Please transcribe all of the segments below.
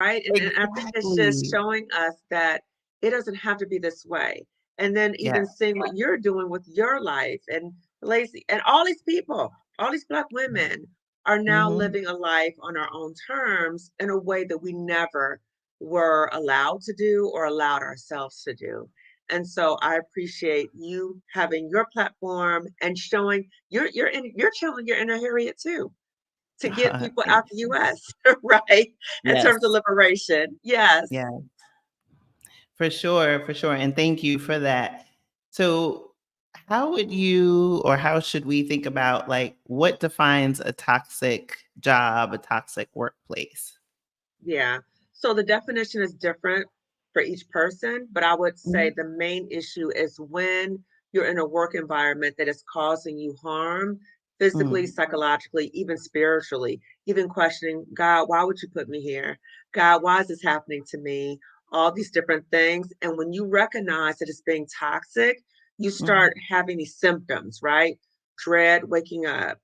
right? And I think it's just Exactly. showing us that it doesn't have to be this way. And then Yeah. even seeing what you're doing with your life and Lacey and all these people, all these Black women are now Hmm. living a life on our own terms in a way that we never were allowed to do or allowed ourselves to do. And so I appreciate you having your platform and showing you're channeling your inner Harriet too to get people Thank out the you. US, right? In terms of Yes. liberation. Yes. Yeah, for sure, for sure. And thank you for that. So, how would you or how should we think about like what defines a toxic job, a toxic workplace? Yeah. So the definition is different for each person, but I would say Mhm. the main issue is when you're in a work environment that is causing you harm physically, Mm. psychologically, even spiritually, even questioning, God, why would you put me here? God, why is this happening to me? All these different things. And when you recognize that it's being toxic, you start Mhm. having these symptoms, right? Dread waking up,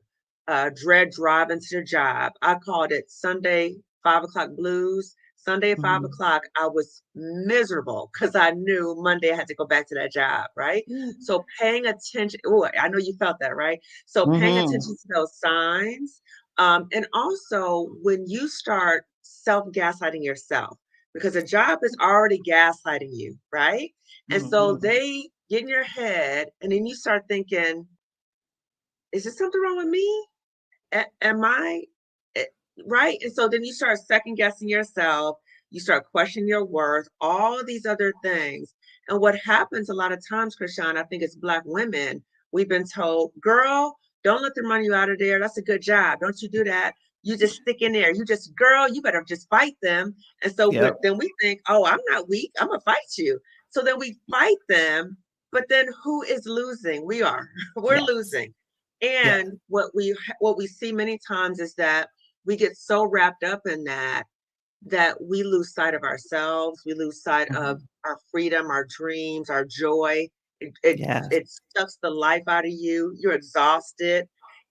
dread driving to the job. I called it Sunday 5 o'clock blues. Sunday at five Mhm. o'clock, I was miserable because I knew Monday I had to go back to that job, right? So paying attention, oh, I know you felt that, right? So paying attention Mhm. to those signs. And also when you start self gaslighting yourself, because a job is already gaslighting you, right? And so Mhm. they get in your head, and then you start thinking, is there something wrong with me? Am I eh, right? And so then you start second guessing yourself. You start questioning your worth, all these other things. And what happens a lot of times, Krishan, I think it's Black women, we've been told, girl, don't let them run you out of there. That's a good job. Don't you do that. You just stick in there. You just, girl, you better just fight them. And so Yep. then we think, oh, I'm not weak. I'm going to fight you. So then we fight them. But then who is losing? We are. We're Yes. losing. Yes. And what we see many times is that we get so wrapped up in that we lose sight of ourselves. We lose sight of Mhm. our freedom, our dreams, our joy. Yes. It sucks the life out of you. You're exhausted.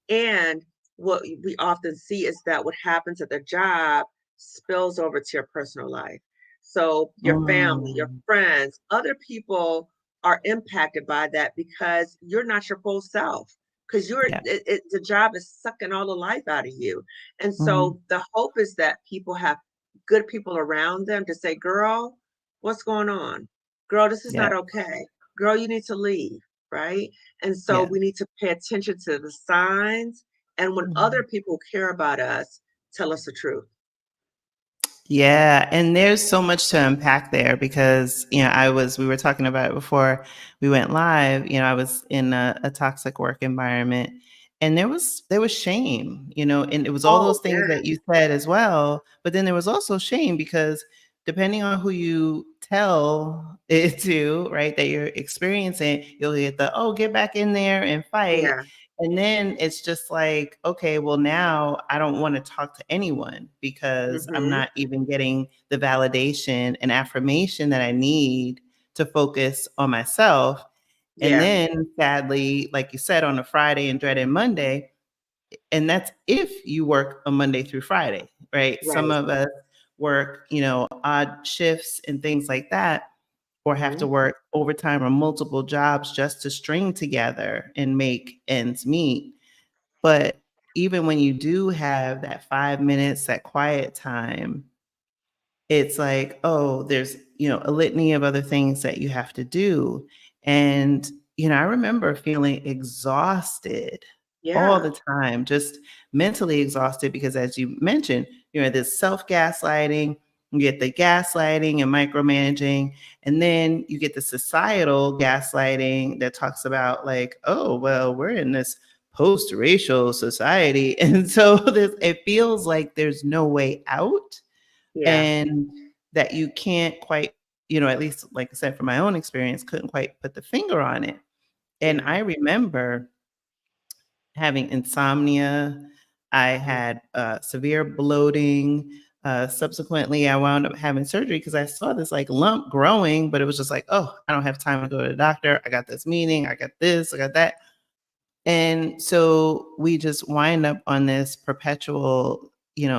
And what we often see is that what happens at the job spills over to your personal life. So your family, your Mm. friends, other people are impacted by that because you're not your full self. Because Yeah. the job is sucking all the life out of you. And Mhm. so the hope is that people have good people around them to say, girl, what's going on? Girl, this is Yeah. not okay. Girl, you need to leave, right? And so Yeah. we need to pay attention to the signs. And when other Mhm. people care about us, tell us the truth. Yeah, and there's so much to unpack there because, we were talking about it before we went live. I was in a toxic work environment and there was shame, and it was all Oh, those things that yes. you said as well. But then there was also shame because depending on who you tell it to, right, that you're experiencing, you'll get oh, get back in there and fight. Yeah. And then it's just like, okay, well, now I don't want to talk to anyone because I'm Mm-hmm. not even getting the validation and affirmation that I need to focus on myself. And Yeah. then sadly, like you said, on a Friday and dreaded Monday, and that's if you work a Monday through Friday, right? Some Right. of us work, odd shifts and things like that, or have Mm-hmm. to work overtime or multiple jobs just to string together and make ends meet. But even when you do have that 5 minutes, that quiet time, it's like, oh, there's, a litany of other things that you have to do. And, I remember feeling exhausted all Yeah. the time, just mentally exhausted because as you mentioned, this self-gaslighting, you get the gaslighting and micromanaging, and then you get the societal gaslighting that talks about like, oh, well, we're in this post-racial society. And so it feels like there's no way out Yeah. and that you can't quite, at least like I said, from my own experience, couldn't quite put the finger on it. And Yeah. I remember having insomnia. I Mm. had severe bloating. Subsequently, I wound up having surgery because I saw this like lump growing, but it was just like, oh, I don't have time to go to the doctor. I got this meeting. I got this. I got that. And so we just wind up on this perpetual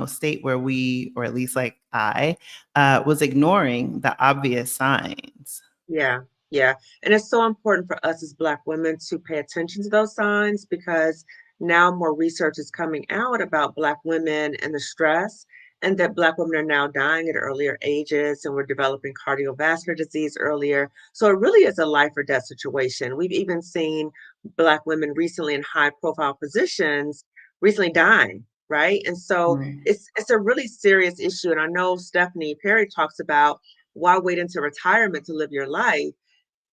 state where we, or at least like I, was ignoring the obvious signs. Yeah, yeah. And it's so important for us as Black women to pay attention to those signs because now more research is coming out about Black women and the stress, and that Black women are now dying at earlier ages and we're developing cardiovascular disease earlier. So it really is a life or death situation. We've even seen Black women recently in high profile positions recently dying, right? And so Mm, it's a really serious issue. And I know Stephanie Perry talks about why wait into retirement to live your life?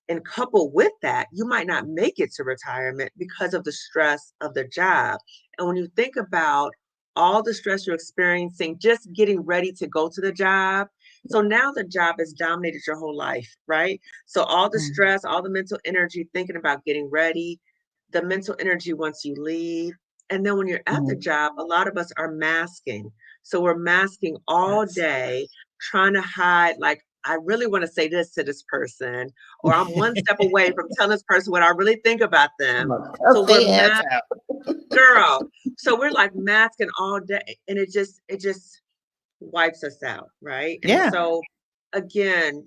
And coupled with that, you might not make it to retirement because of the stress of the job. And when you think about all the stress you're experiencing, just getting ready to go to the job. So now the job has dominated your whole life, right? So all the mm, stress, all the mental energy thinking about getting ready, the mental energy once you leave. And then when you're at the mm. job, a lot of us are masking. So we're masking all Yes. day, trying to hide, like, I really want to say this to this person, or I'm one step away from telling this person what I really think about I'm them. gonna So cuss we're their ass out. girl. So we're like masking all day, and it just wipes us out, right? And Yeah. so again,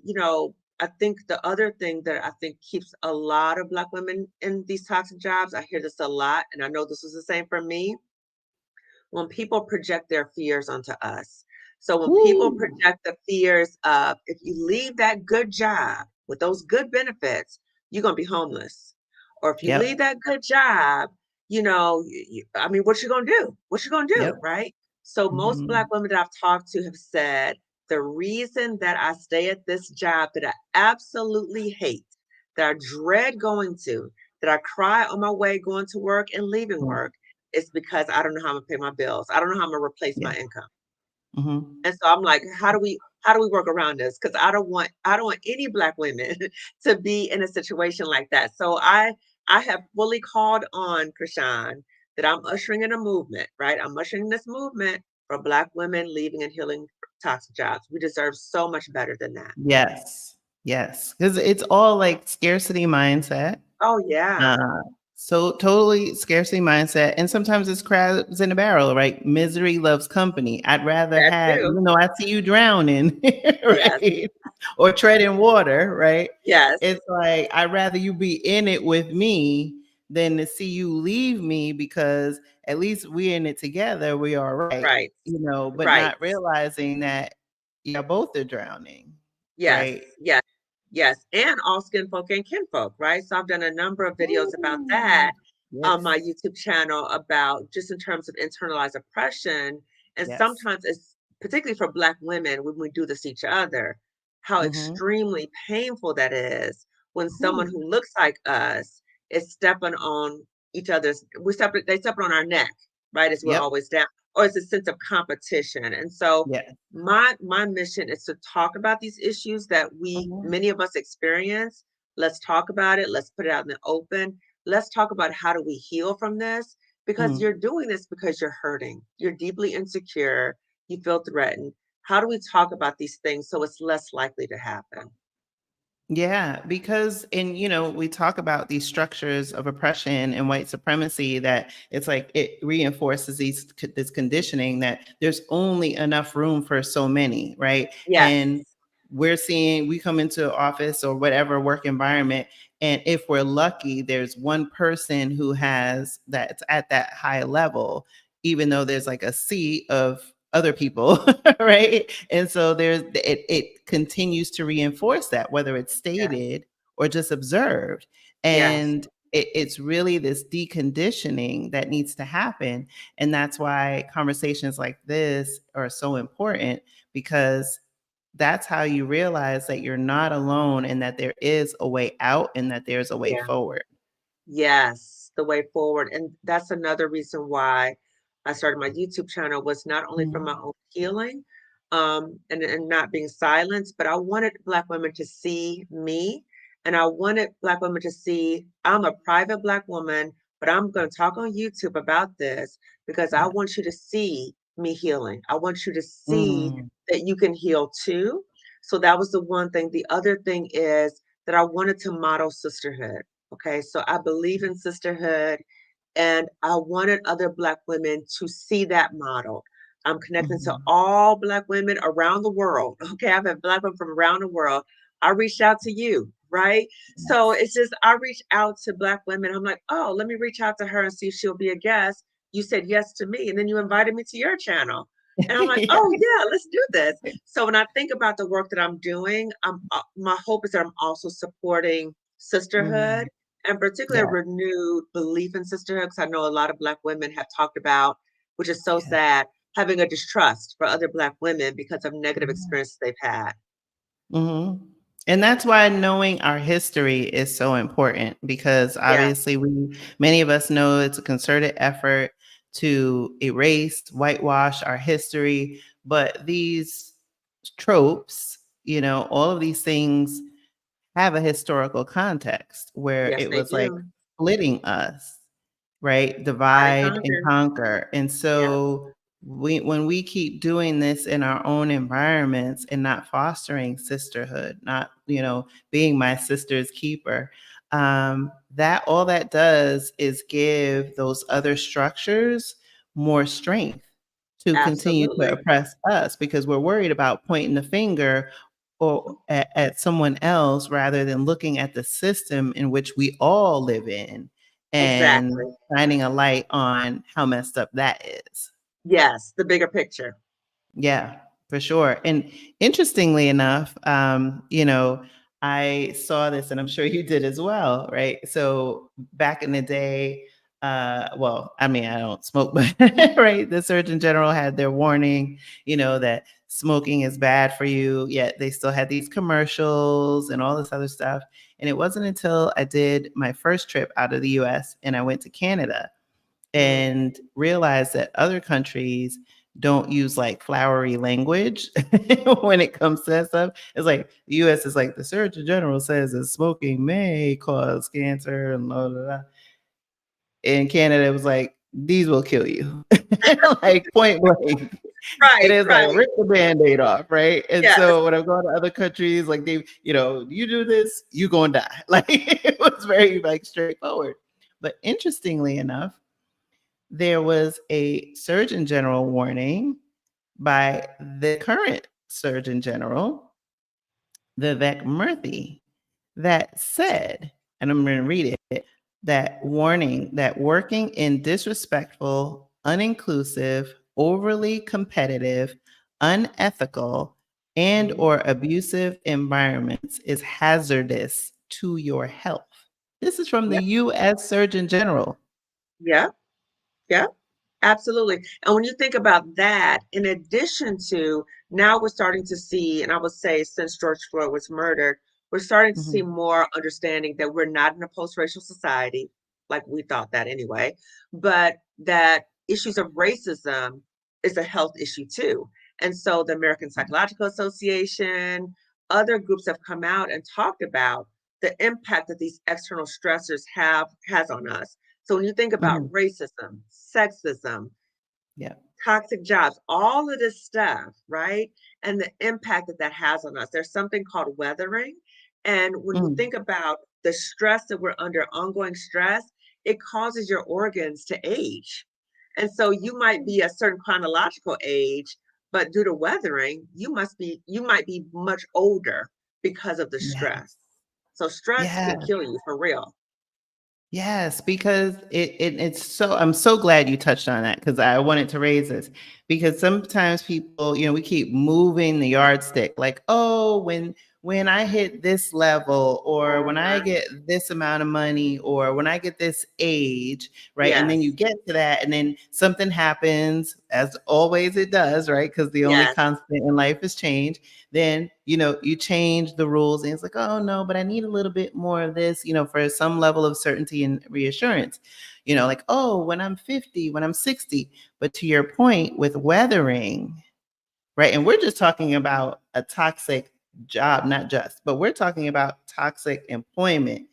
I think the other thing that I think keeps a lot of Black women in these toxic jobs, I hear this a lot, and I know this was the same for me, when people project their fears onto us. So when people Woo. project the fears of if you leave that good job with those good benefits, you're going to be homeless. Or if you leave Yep. that good job, I mean, what you going to do? What you going to do, Yep. right? So most Mhm. Black women that I've talked to have said the reason that I stay at this job that I absolutely hate, that I dread going to, that I cry on my way going to work and leaving Mm. work, it's because I don't know how I'm gonna pay my bills. I don't know how I'm gonna replace Yeah. my income. Mhm. And so I'm like, how do we work around this? Because I don't want any Black women to be in a situation like that. So I have fully called on Krishan that I'm ushering in a movement, right? I'm ushering this movement for Black women leaving and healing toxic jobs. We deserve so much better than that. Yes. Yes. Because it's all like scarcity mindset. Oh yeah, Uh, so totally scarcity mindset. And sometimes it's crabs in a barrel, right? Misery loves company. I'd rather that have, too. I see you drowning, Yes, right? Or treading water, right? yes, It's like, I'd rather you be in it with me than to see you leave me, because at least we're in it together. We are right, right, but right. not realizing that, yeah, both are drowning, Yes, right? yes, yes, and all skin folk and kinfolk, right? So I've done a number of videos about Ooh. that on my Yes. YouTube channel about just in terms of internalized oppression. And Yes. sometimes it's particularly for Black women when we do this each other, how Mhm. extremely painful that is when someone Ooh. who looks like us is stepping on each other's, they step on our neck, right? As we're Yep. always down, or it's a sense of competition. And so Yeah. my mission is to talk about these issues that Mhm. many of us experience. Let's talk about it. Let's put it out in the open. Let's talk about how do we heal from this, because Mm. you're doing this because you're hurting. You're deeply insecure. You feel threatened. How do we talk about these things so it's less likely to happen? Yeah, because we talk about these structures of oppression and white supremacy, that it's like it reinforces this conditioning that there's only enough room for so many, right? Yes. And we come into office or whatever work environment, and if we're lucky, there's one person who has that's at that high level, even though there's like a sea of other people, right? And so it continues to reinforce that, whether it's Yes. stated or just observed. Yes. And it's really this deconditioning that needs to happen. And that's why conversations like this are so important, because that's how you realize that you're not alone, and that there is a way out, and that there's a way Yeah. forward. Yes, the way forward. And that's another reason why I started my YouTube channel, was not only for my Mhm. own healing, and not being silenced, but I wanted Black women to see me. And I wanted Black women to see I'm a private Black woman, but I'm going to talk on YouTube about this because I Yeah. want you to see me healing. I want you to see Mm. that you can heal too. So that was the one thing. The other thing is that I wanted to model sisterhood. Okay, so I believe in sisterhood, and I wanted other Black women to see that model. I'm connecting to Mhm. all Black women around the world. Okay, I've had Black women from around the world. I reached out to you, right? So Yes. it's just I reached out to Black women. I'm like, oh, let me reach out to her and see if she'll be a guest. You said yes to me, and then you invited me to your channel. And I'm like, Yeah. oh yeah, let's do this. So when I think about the work that I'm doing, my hope is that I'm also supporting sisterhood Mhm. and particularly a Yeah. renewed belief in sisterhood. Because I know a lot of Black women have talked about, which is so Yeah. sad, having a distrust for other Black women because of negative Yeah. experiences they've had. Mhm. And that's why knowing our history is so important because Yeah, obviously many of us know it's a concerted effort to erase, whitewash our history, but these tropes, all of these things have a historical context where yes, it they was like do. splitting us, right? Divide and Divide and conquer. conquer. And Yeah, so when we keep doing this in our own environments and not fostering sisterhood, not, being my sister's keeper, that all that does is give those other structures more strength to continue to absolutely. oppress us because we're worried about pointing the finger or at someone else rather than looking at the system in which we all live in and Exactly. shining a light on how messed up that is. Yes, the bigger picture. Yeah, for sure. And interestingly enough, I saw this and I'm sure you did as well, right? So back in the day, well, I mean, I don't smoke, but right, the Surgeon General had their warning, that smoking is bad for you, yet they still had these commercials and all this other stuff. And it wasn't until I did my first trip out of the US and I went to Canada Mm. and realize that other countries don't use like flowery language when it comes to that stuff. It's like the US is like the Surgeon General says that smoking may cause cancer and blah, blah, blah. In Canada, it was like, these will kill you. Like point blank. It Right, is like right. rip the band-aid off, right? And Yes, so when I go to other countries, like you do this, you gonna die. Like it was very like straightforward. But interestingly enough, there was a Surgeon General warning by the current Surgeon General, Vivek Murthy, that said, and I'm going to read it, that warning that working in disrespectful, uninclusive, overly competitive, unethical, and mhm, or abusive environments is hazardous to your health. This is from the yep, US Surgeon General. yep, yep. Absolutely. And when you think about that, in addition to now we're starting to see, and I would say since George Floyd was murdered, we're starting to see Mhm, more understanding that we're not in a post-racial society, like we thought that anyway, but that issues of racism is a health issue too. And so the American Psychological Association, other groups have come out and talked about the impact that these external stressors have has on us. So when you think about mhm. racism, sexism, Yeah. toxic jobs, all of this stuff, right? And the impact that that has on us. There's something called weathering. And when you Mm. think about the stress that we're under, ongoing stress, it causes your organs to age. And so you might be a certain chronological age, but due to weathering, you might be much older because of the Yes. stress. So stress can Yes. kill you for real. Yes, because it's so I'm so glad you touched on that because I wanted to raise this because sometimes people, we keep moving the yardstick like, oh, when I hit this level or when I Uh-huh. get this amount of money or when I get this age, right? And then you Yes. get to that and then something happens, as always it does, right? Because the only Yes. constant in life is change. Then you change the rules and it's like, oh no, but I need a little bit more of this, for some level of certainty and reassurance, like, oh, when I'm 50, when I'm 60. But to your point with weathering, right, and we're just talking about a toxic job, not just, but we're talking about toxic employment.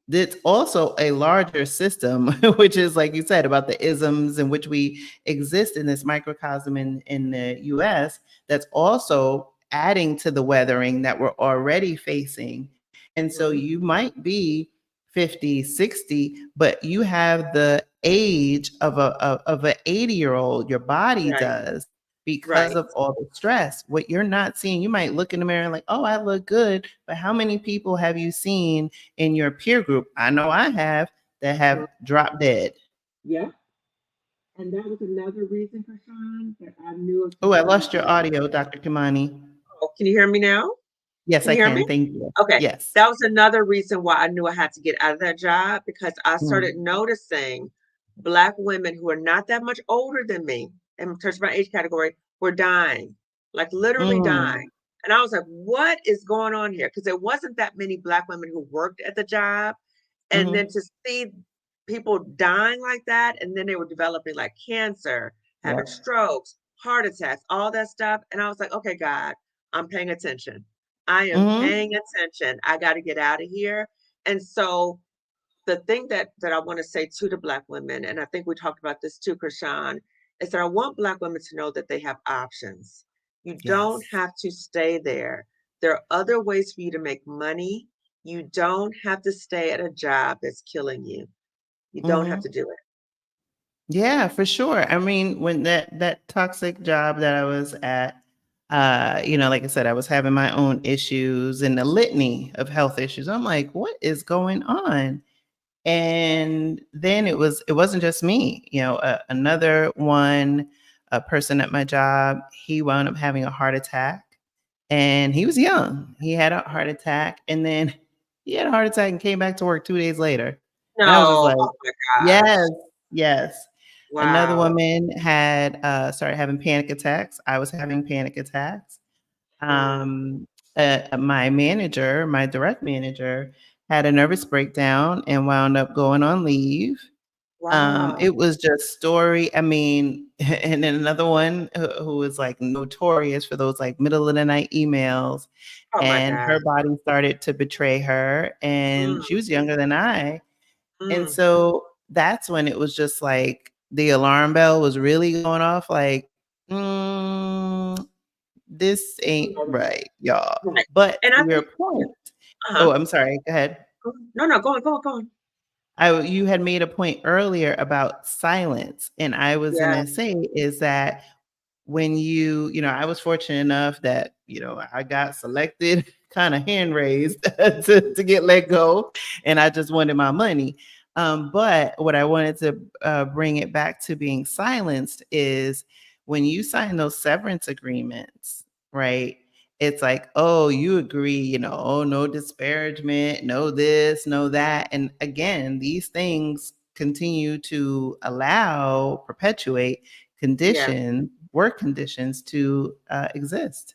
It's also a larger system, which is, like you said, about the isms in which we exist in this microcosm in the US, that's also adding to the weathering that we're already facing. And so Mhm. you might be 50, 60, but you have the age of an 80-year-old, your body Right. does, because Right. of all the stress. What you're not seeing, you might look in the mirror and like, oh, I look good, but how many people have you seen in your peer group? I know I have, that have Mhm. dropped dead. Yeah. And that was another reason, Krishan, that I knew it was Oh, time I for me lost to your get out. audio, Dr. Kimani. Oh, can you hear me now? Yes, Can I you hear can. me? Thank you. Okay. Yes. That was another reason why I knew I had to get out of that job, because I started Mm. noticing Black women who are not that much older than me in terms of my age category were dying, like literally Mm. dying. And I was like, what is going on here? Because there wasn't that many Black women who worked at the job. And then Mm-hmm. to see people dying like that, and then they were developing like cancer, having Yep. strokes, heart attacks, all that stuff. And I was like, okay, God, I'm paying attention. I am Mm-hmm. paying attention. I got to get out of here. And so the thing that I want to say to the Black women, and I think we talked about this too, Krishan, is that I want Black women to know that they have options. You don't Yes. have to stay there. There are other ways for you to make money. You don't have to stay at a job that's killing you. You don't have Mm-hmm. to do it. Yeah, for sure. I mean, when that toxic job that I was at, like I said, I was having my own issues and a litany of health issues. I'm like, what is going on? And then it wasn't just me. Another one, a person at my job, he wound up having a heart attack, and he was young. He had a heart attack, and then he had a heart attack and came back to work 2 days later. And I was just No, like, oh my yes, gosh. yes. Another Wow. woman had started having panic attacks. I was having panic attacks. Mm, Um, my manager, my direct manager, had a nervous breakdown and wound up going on leave. wow. It was just story. I mean, and then another one who was like notorious for those like middle of the night emails, Oh my and gosh. her body started to betray her, and she Mm, was younger than I. And mm. so that's when it was just like the alarm bell was really going off, like, mm, this ain't right, y'all. Right. But And I to your think, point, uh-huh. oh, I'm sorry, go ahead. No, no, go on, go on, go on. You had made a point earlier about silence, and I was Yeah, gonna say is that when I was fortunate enough that, I got selected, kind of hand raised to get let go, and I just wanted my money. But what I wanted to bring it back to being silenced is when you sign those severance agreements, right? It's like, oh, you agree, oh, no disparagement, no this, no that. And again, these things continue to perpetuate yeah. work conditions to exist.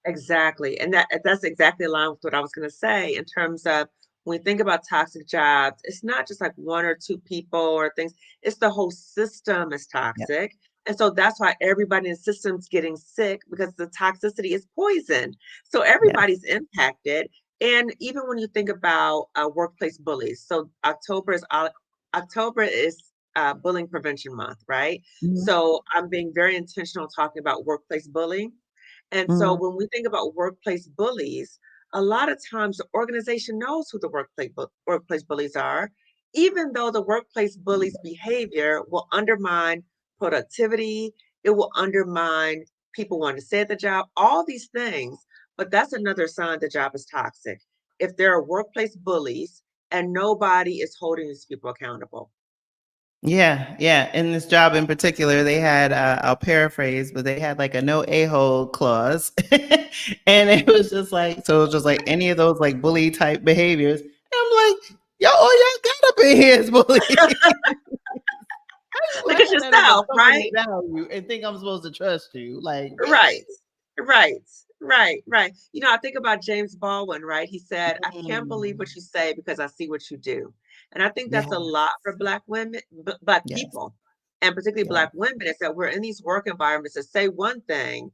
Exactly. And that's exactly aligned with what I was going to say in terms of when we think about toxic jobs, it's not just like one or two people or things, it's the whole system is Yeah. toxic. And so that's why everybody in the system's getting sick, because the toxicity is poison. So Yes. everybody's impacted. And even when you think about workplace bullies, so October is Bullying Prevention Month, right? Mhm. So I'm being very intentional talking about workplace bullying. And so Mhm. when we think about workplace bullies, a lot of times the organization knows who the workplace bullies are, even though the workplace bully's behavior will undermine productivity, it will undermine people wanting to stay at the job, all these things. But that's another sign the job is toxic. If there are workplace bullies and nobody is holding these people accountable. Yeah, yeah. In this job in particular, they had, I'll paraphrase, but they had like a no a-hole clause. And it was just like, so it was just like any of those like bully type behaviors. And I'm like, yo, all y'all got up in here is bully. How you Look at have that as a yourself, company right? value and think I'm supposed to trust you? Like, Right. really? Right. Right. Right. I think about James Baldwin, right? He said, I can't believe Mm. what you say because I see what you do. And I think Yeah, that's a lot for Black women, Black yes, people, and particularly yeah, Black women, is that we're in these work environments that say one thing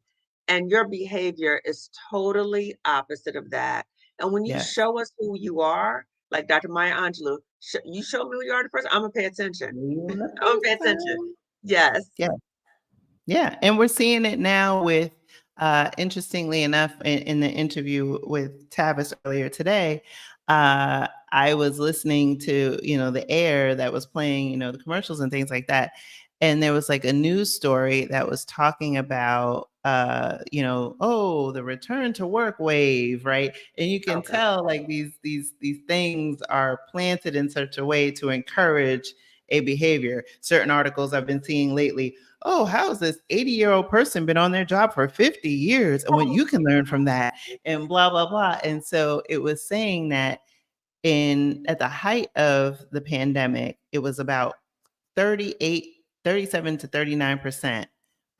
and your behavior is totally opposite of that. And when you yes. show us who you are, like Dr. Maya Angelou, you show me who you are the first, I'm gonna pay attention. See you in I'm gonna pay attention. FaceTime. Yes. Yeah. Yeah, and we're seeing it now with Interestingly enough, in the interview with Tavis earlier today, I was listening to, the air that was playing, the commercials and things like that. And there was like a news story that was talking about, oh, the return to work wave, right? And you can Okay. tell like these things are planted in such a way to encourage a behavior. Certain articles I've been seeing lately, oh, how has this 80-year-old person been on their job for 50 years? And what you can learn from that, and blah, blah, blah. And so it was saying that at the height of the pandemic, it was about 37 to 39%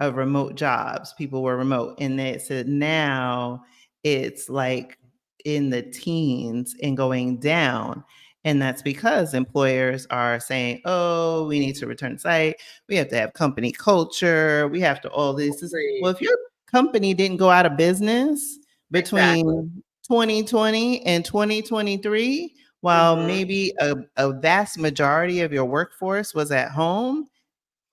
of remote jobs, people were remote. And they said now it's like in the teens and going down. And that's because employers are saying, oh, we need to return to site. We have to have company culture. We have to all this. Well, Agreed. if your company didn't go out of business Exactly. between 2020 and 2023, while Mm-hmm. maybe a vast majority of your workforce was at home,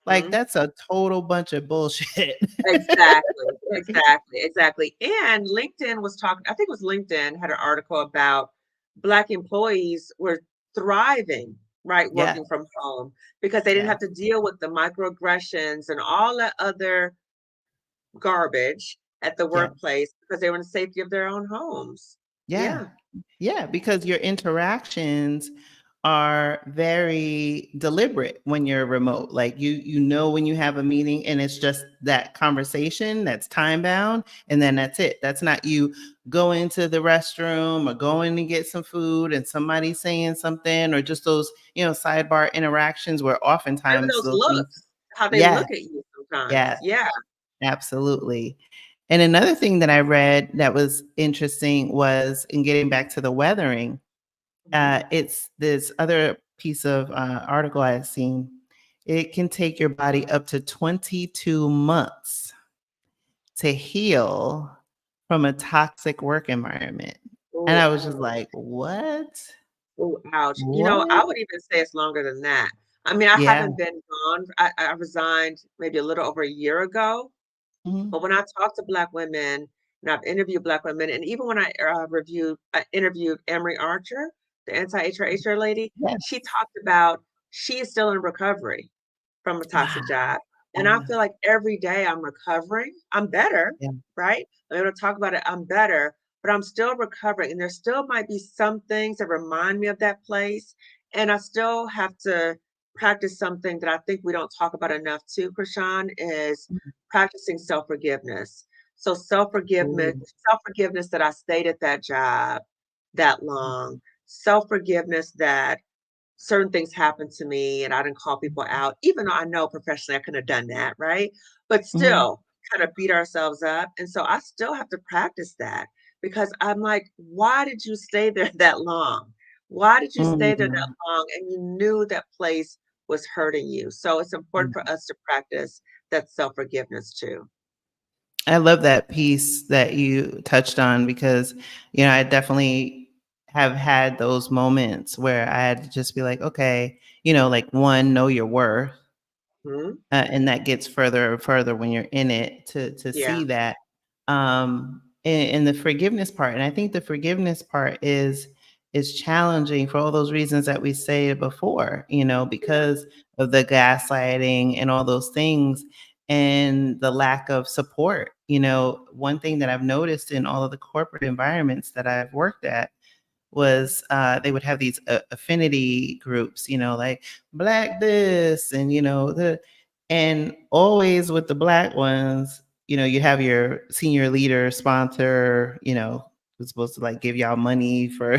like Mm-hmm. that's a total bunch of bullshit. Exactly, exactly, exactly. And LinkedIn was talking, I think it was LinkedIn had an article about Black employees were thriving, right, Yeah, working from home because they didn't yeah, have to deal with the microaggressions and all that other garbage at the yeah, workplace because they were in the safety of their own homes. yeah. Yeah, Yeah, because your interactions are very deliberate when you're remote. Like you know when you have a meeting and it's just that conversation that's time bound and then that's it. That's not you going to the restroom or going to get some food and somebody saying something or just those, sidebar interactions where even oftentimes those those things. looks, how they Yeah, look at you sometimes. yeah, Yeah. absolutely. And another thing that I read that was interesting was in getting back to the weathering, Mhm. it's this other piece of article I've seen. It can take your body up to 22 months to heal from a toxic work environment. And Oh, I was just ouch. like, what? Oh, ouch. I What? would even say it's longer than that. I mean, I Yeah. haven't been gone. I resigned maybe a little over a year ago. Mhm. But when I talk to Black women, and I've interviewed Black women, and even when I interviewed Emery Archer, the anti-HR lady, Yes. she talked about she is still in recovery from a Wow. toxic job. And I Yeah. feel like every day I'm recovering. I'm better, Yeah. right? I'm able to talk about it. I'm better, but I'm still recovering. And there still might be some things that remind me of that place. And I still have to practice something that I think we don't talk about enough too, Krishan, is practicing self-forgiveness. So self-forgiveness, Ooh. self-forgiveness that I stayed at that job that long, self-forgiveness that certain things happened to me and I didn't call people out, even though I know professionally I couldn't have done that, right? But Mhm. still kind of beat ourselves up. And so I still have to practice that because I'm like, why did you stay there that long? Why did you stay there that Mhm. long and you knew that place was hurting you? So it's important for us to practice that self-forgiveness too. I love that piece that you touched on because, I definitely have had those moments where I had to just be like, okay, like one, know your worth. Hmm. And that gets further and further when you're in it to Yeah. see that. And the forgiveness part. And I think the forgiveness part is challenging for all those reasons that we said before, Yeah. because of the gaslighting and all those things and the lack of support. One thing that I've noticed in all of the corporate environments that I've worked at was they would have these affinity groups, like black this and and always with the black ones, you have your senior leader sponsor, who's supposed to like give y'all money for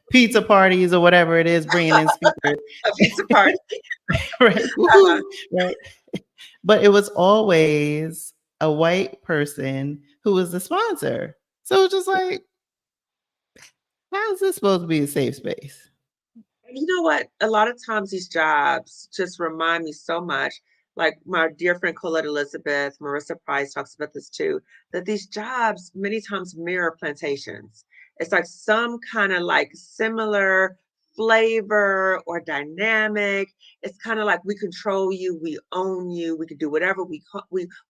pizza parties or whatever it is, bringing in speakers, A pizza party. right? Uh-huh. Woohoo, right? But it was always a white person who was the sponsor. So it's just like, how is this supposed to be a safe space? And you know what? A lot of times these jobs just remind me so much. Like my dear friend Colette Elizabeth, Marissa Price talks about this too, that these jobs many times mirror plantations. It's like some kind of like similar flavor or dynamic. It's kind of like we control you, we own you, we can do whatever we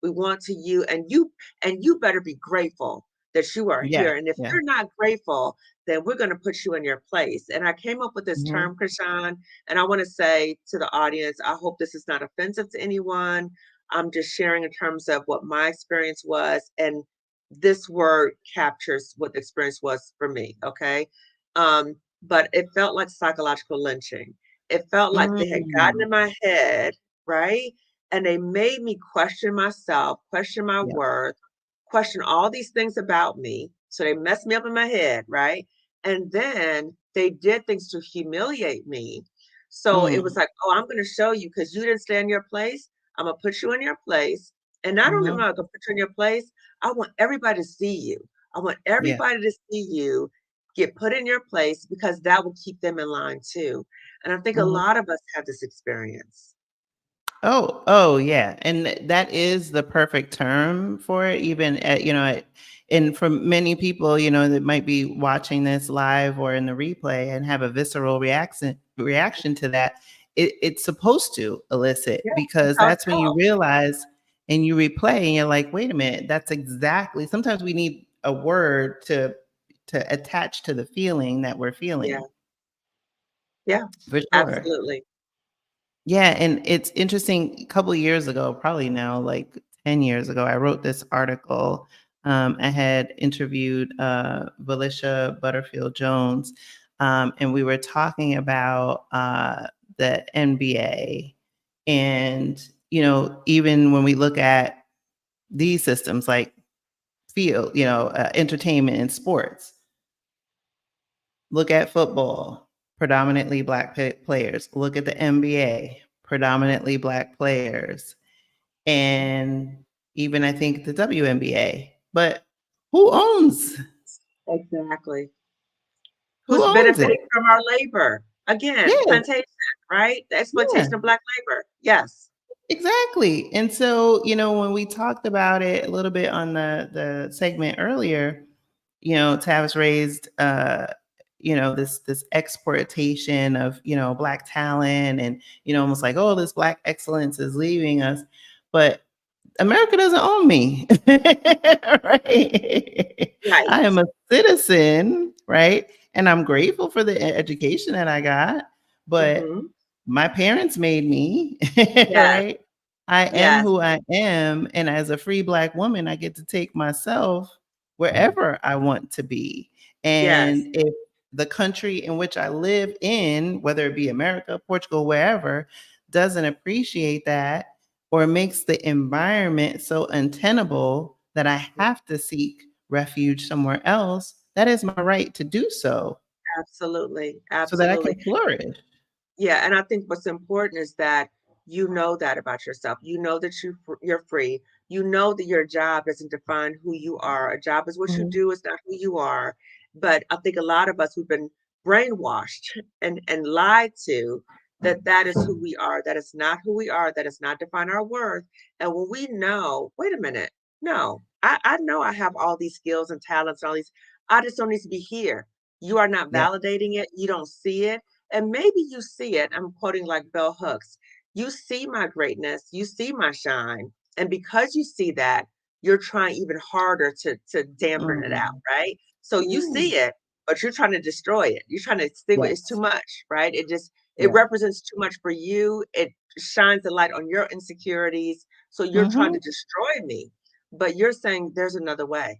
want to you, and you better be grateful that you are Yeah. here. And if Yeah. you're not grateful, then we're going to put you in your place. And I came up with this Mhm. term, Krishan, and I want to say to the audience, I hope this is not offensive to anyone. I'm just sharing in terms of what my experience was, and this word captures what the experience was for me. Okay. But it felt like psychological lynching. It felt like they had gotten Mm. in my head, right? And they made me question myself, question my Yep. worth, question all these things about me. So they messed me up in my head, right? And then they did things to humiliate me. So it was Mm. like, oh, I'm going to show you because you didn't stay in your place. I'm going to put you in your place. And not only am Mhm. I going to put you in your place, I want everybody to see you. I want Yeah. everybody to see you get put in your place because that will keep them in line too. And I think a Mhm. lot of us have this experience. Oh, yeah, and that is the perfect term for it, even at, and for many people, that might be watching this live or in the replay and have a visceral reaction to that, it's supposed to elicit, Yeah, that's because how it's that's when you felt. realize and you replay and you're like, wait a minute, that's exactly, sometimes we need a word to attach to the feeling that we're Yeah, feeling, yeah, for sure. absolutely. Yeah, and it's interesting. A couple of years ago, probably now like 10 years ago, I wrote this article. I had interviewed Valicia Butterfield Jones, and we were talking about the NBA. And, even when we look at these systems like field, entertainment and sports, look at football, predominantly Black players. Look at the NBA, predominantly Black players. And even I think the WNBA. But who owns? Exactly. Who Who's owns it? benefiting from our labor? Again, Yeah, plantation, right? The yeah, exploitation of Black labor. Yes. exactly. And so, when we talked about it a little bit on the segment earlier, Tavis raised this exploitation of Black talent, and almost like, oh, this Black excellence is leaving us, but America doesn't own me. Right? I Right. am a citizen, right? And I'm grateful for the education that I got, but Hmm. my parents made me, Yes. right? I am Yes. who I am. And as a free Black woman, I get to take myself wherever I want to be. Yes. And if the country in which I live in, whether it be America, Portugal, wherever, doesn't appreciate that or makes the environment so untenable that I have to seek refuge somewhere else, that is my right to do so Absolutely. so that I Absolutely. can flourish. Yeah, and I think what's important is that you know that about yourself. You know that you're free. You know that your job doesn't define who you are. A job is what you Mhm. do, it's not who you are. But I think a lot of us we've been brainwashed and lied to that that is who we are. That is not who we are. That does not define our worth. And when we know, wait a minute, no, I know I have all these skills and talents and all these. I just don't need to be here. You are not Yeah. validating it. You don't see it and maybe you see it. I'm quoting like Bell Hooks. You see my greatness, you see my shine. And because you see that, you're trying even harder to dampen it out, Mm. right? So you Mm. see it, but you're trying to destroy it. You're trying to extinguish it's too Yes. much, right? It Yeah. represents too much for you. It shines a light on your insecurities. So you're trying to Mhm. destroy me. But you're saying there's another way.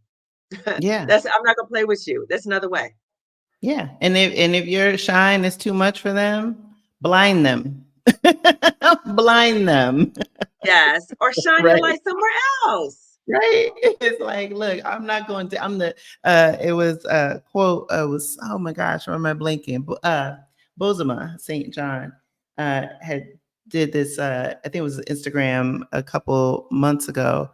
Yeah. That's I'm not gonna play with you. There's another way. Yeah. And if your shine is too much for them, blind them. Blind them. Yes. Or shine your Right. light somewhere else. Right. It's like, look, I'm not going to, I'm the, it was a quote, was, oh my gosh, where am I blinking? Bozema, St. John, had did this, I think it was Instagram a couple months ago.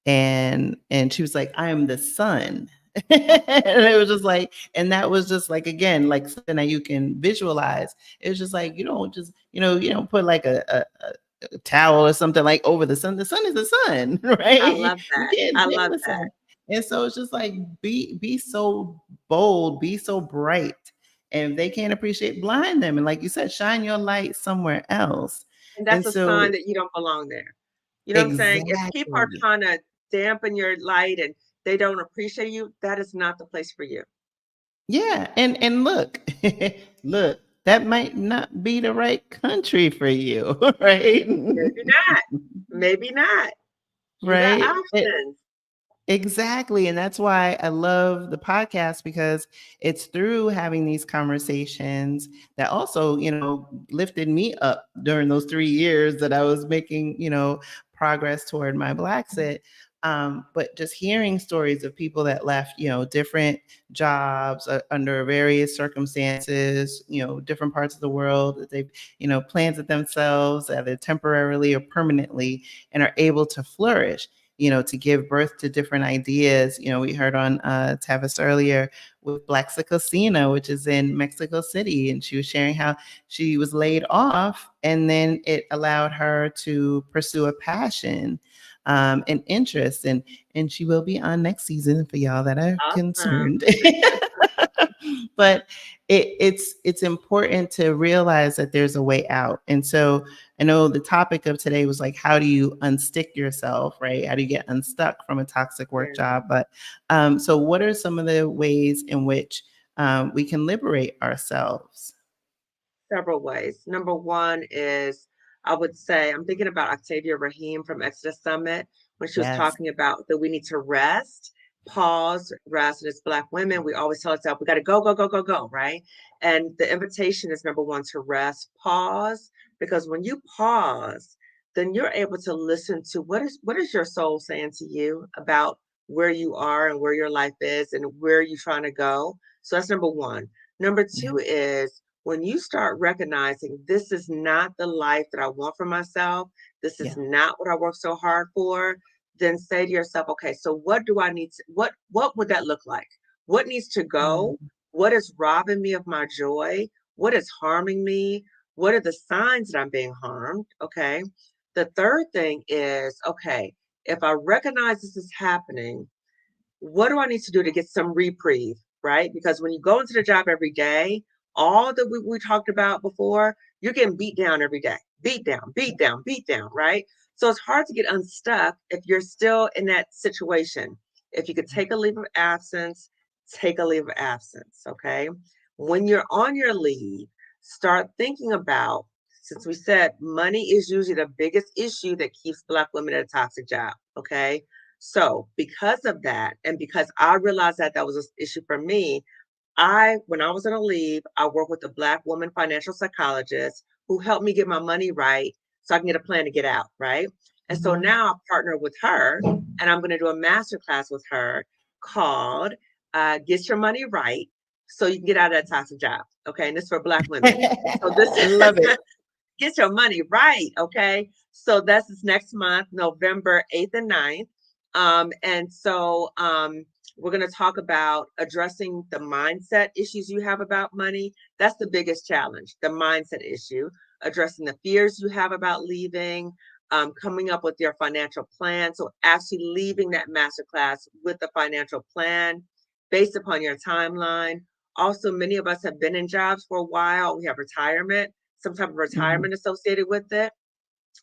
And she was like, I am the sun. And it was just like, and that was just like, again, like something that you can visualize. It was just like, you don't just, you don't put like a towel or something like over the sun. The sun is the sun, I right? love You that. can't I dim love the that. sun. And so it's just like be so bold, be so bright. And if they can't appreciate, blind them. And like you said, shine your light somewhere else. And And that's a sign so, that you don't belong there. You know what I'm saying? If people are exactly. trying to dampen your light and they don't appreciate you, that is not the place for you. Yeah. And look, look, that might not be the right country for you, right? Maybe not. Maybe not. You got Right? options. Exactly. And that's why I love the podcast, because it's through having these conversations that also, lifted me up during those 3 years that I was making, progress toward my Black sit. But just hearing stories of people that left, different jobs under various circumstances, different parts of the world that they've, planted themselves either temporarily or permanently and are able to flourish, to give birth to different ideas. We heard on Tavis earlier with Black Casino, which is in Mexico City. And she was sharing how she was laid off, and then it allowed her to pursue a passion and interest. And she will be on next season for y'all that are Awesome. concerned. But it's important to realize that there's a way out. And so I know the topic of today was like, how do you unstick yourself, right? How do you get unstuck from a toxic work Yeah. job? But so what are some of the ways in which we can liberate ourselves? Several ways. Number one is, I would say, I'm thinking about Octavia Rahim from Exodus Summit when she was Yes. talking about that we need to rest, pause, rest. And as Black women, we always tell ourselves we got to go, go, go, go, go, right? And the invitation is number one to rest, pause, because when you pause, then you're able to listen to what is your soul saying to you about where you are and where your life is and where you're trying to go. So that's number one. Number Yeah. two is, when you start recognizing this is not the life that I want for myself, this is Yeah. not what I work so hard for, then say to yourself, okay, so what do I need to, what would that look like? What needs to go? Mm. What is robbing me of my joy? What is harming me? What are the signs that I'm being harmed? Okay. The third thing is, okay, if I recognize this is happening, what do I need to do to get some reprieve, right? Because when you go into the job every day, all that we talked about before, you're getting beat down every day, beat down, beat down, beat down, right? So it's hard to get unstuck if you're still in that situation. If you could take a leave of absence, take a leave of absence, okay? When you're on your leave, start thinking about, since we said money is usually the biggest issue that keeps Black women at a toxic job, okay? So because of that, and because I realized that that was an issue for me, when I was on a leave, I worked with a Black woman financial psychologist who helped me get my money right so I can get a plan to get out, right? And so Mhm. now I partner with her, and I'm going to do a masterclass with her called Get Your Money Right so you can get out of that toxic job. Okay. And this is for Black women. So this I love it. get your money right. Okay. So that's this next month, November 8th and 9th. We're going to talk about addressing the mindset issues you have about money. That's the biggest challenge, the mindset issue, addressing the fears you have about leaving, coming up with your financial plan. So actually leaving that masterclass with a financial plan based upon your timeline. Also, many of us have been in jobs for a while. We have retirement, some type of Mhm. retirement associated with it.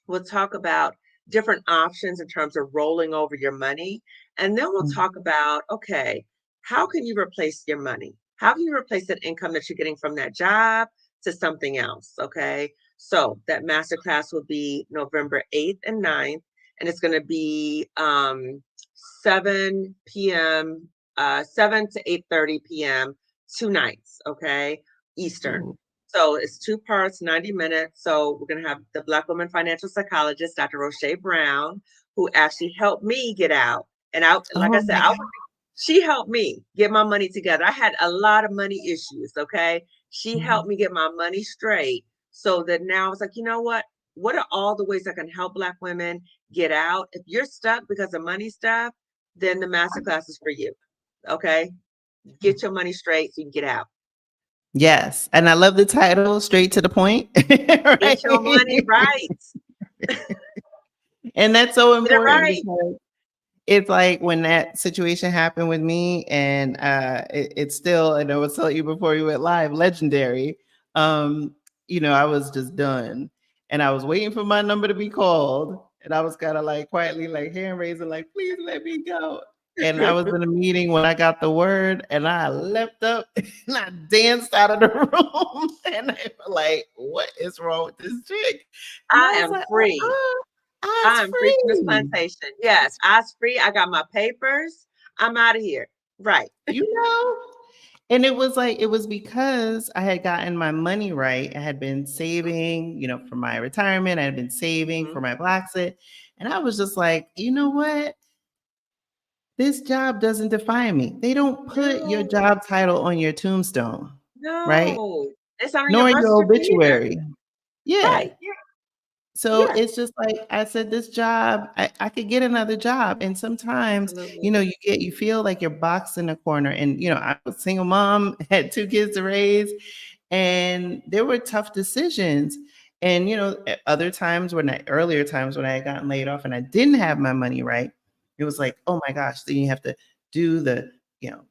We'll talk about different options in terms of rolling over your money. And then we'll Mhm. talk about, okay, how can you replace your money? How can you replace that income that you're getting from that job to something else? Okay. So that masterclass will be November 8th and 9th, and it's going to be 7 p.m., 7 to 8:30 p.m. 2 nights, okay, Eastern. Ooh. So it's two parts, 90 minutes. So we're going to have the Black woman financial psychologist, Dr. Rosche Brown, who actually helped me get out. And like I Oh said, my God. she helped me get my money together. I had a lot of money issues. Okay. She helped Mhm. me get my money straight so that now I was like, you know what? What are all the ways I can help Black women get out? If you're stuck because of money stuff, then the masterclass is for you. Okay. Get your money straight so you can get out. Yes. And I love the title, Straight to the Point. Get your money Right. right. And that's so Get it important right. because it's like when that situation happened with me, and it's still, and I was telling you before you went live, legendary. Um, I was just done, and I was waiting for my number to be called, and I was kind of like quietly, like hand raising, like please let me go. And I was in a meeting when I got the word, and I leapt up and I danced out of the room, and they were like, "What is wrong with this chick?" And I I was am like, free. "Eyes I am free from this free." plantation. Yes, I free. I got my papers. I'm out of here. Right. You know? And it was like, it was because I had gotten my money right. I had been saving, for my retirement. I had been saving Mhm. for my Blacksit. And I was just like, you know what? This job doesn't define me. They don't put your No, job title on your tombstone, right? no. It's not on your Nor birth your certificate either. obituary. Yeah. Right. Yeah. So Yeah. it's just like I said, this job, I could get another job. And sometimes, Absolutely. you feel like you're boxed in a corner. And, I was a single mom, had 2 kids to raise, and there were tough decisions. And, at earlier times when I had gotten laid off and I didn't have my money right, it was like, oh my gosh, then you have to do the,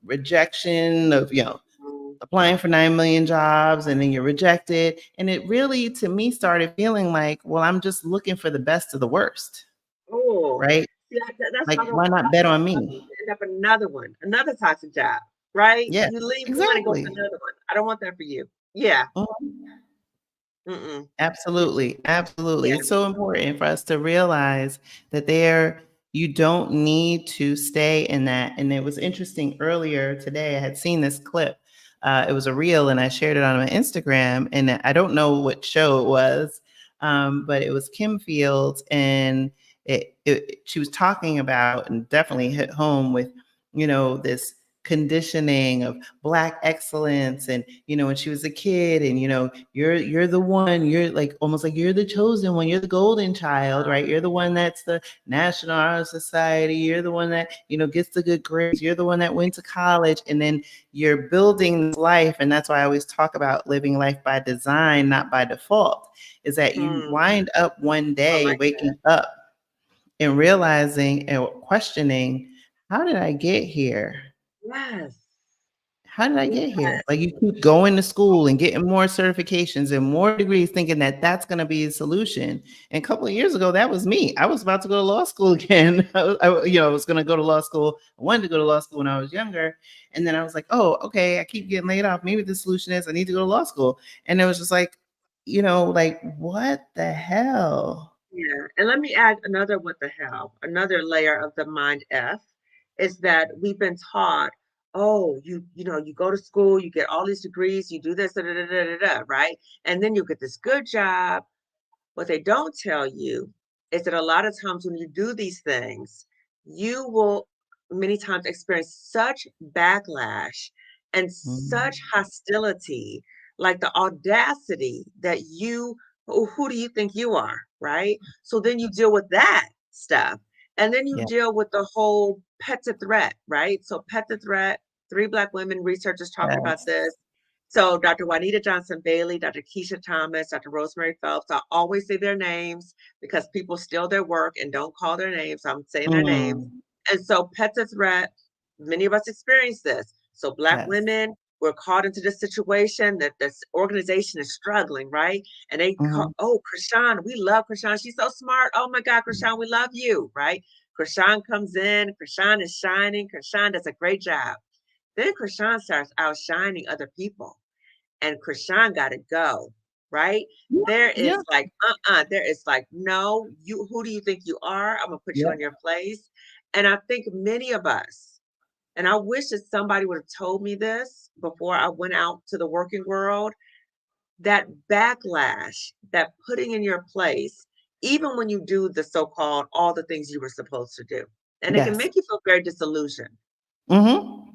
rejection of, Mm. applying for 9 million jobs, and then you're rejected. And it really, to me, started feeling like, well, I'm just looking for the best of the worst, Oh, right? see, that's Like, why I why don't not want bet you on to me? end up in another one, another toxic job, right? Yeah, You leave one and go to exactly. another one. I don't want that for you. Yeah. Mhm. Mm-mm. Absolutely. Absolutely. Yeah. It's so important for us to realize that you don't need to stay in that. And it was interesting earlier today, I had seen this clip. It was a reel, and I shared it on my Instagram. And I don't know what show it was, but it was Kim Fields. And she was talking about, and definitely hit home with, this conditioning of Black excellence. And when she was a kid, and you're the one, you're like almost like you're the chosen one, you're the golden child, right? You're the one that's the National Honor Society, you're the one that gets the good grades, you're the one that went to college. And then you're building this life. And that's why I always talk about living life by design, not by default, is that you Hmm. wind up one I day like that. waking up and realizing and questioning, how did I get here? Yes. How did I Yes. get here? Like, you keep going to school and getting more certifications and more degrees, thinking that that's going to be a solution. And a couple of years ago, that was me. I was about to go to law school again. I was going to go to law school. I wanted to go to law school when I was younger. And then I was like, oh, okay, I keep getting laid off. Maybe the solution is I need to go to law school. And it was just like, like, what the hell? Yeah. And let me add another what the hell, another layer of the mind F is that we've been taught, oh, you go to school, you get all these degrees, you do this, da, da, da, da, da, da, right? And then you get this good job. What they don't tell you is that a lot of times when you do these things, you will many times experience such backlash and such Mhm. hostility, like the audacity that who do you think you are, right? So then you deal with that stuff. And then you Yeah. deal with the whole pet to threat, right? So pet to threat, 3 Black women researchers talked about Yes. this. So Dr. Juanita Johnson Bailey, Dr. Keisha Thomas, Dr. Rosemary Phelps, I always say their names because people steal their work and don't call their names. So I'm saying their names. Mm. And so pet to threat, many of us experience this. So Black Yes. women, we're caught into this situation that this organization is struggling, right? And they call, Mhm. oh, Krishan, we love Krishan. She's so smart. Oh my God, Krishan, we love you, right? Krishan comes in, Krishan is shining, Krishan does a great job. Then Krishan starts outshining other people and Krishan got to go, right? Yeah. There is Yeah. like, there is like, no, who do you think you are? I'm gonna put you Yeah. in your place. And I think many of us, and I wish that somebody would have told me this before I went out to the working world, that backlash, that putting in your place, even when you do the so-called all the things you were supposed to do. And it can Yes. make you feel very disillusioned. Mhm.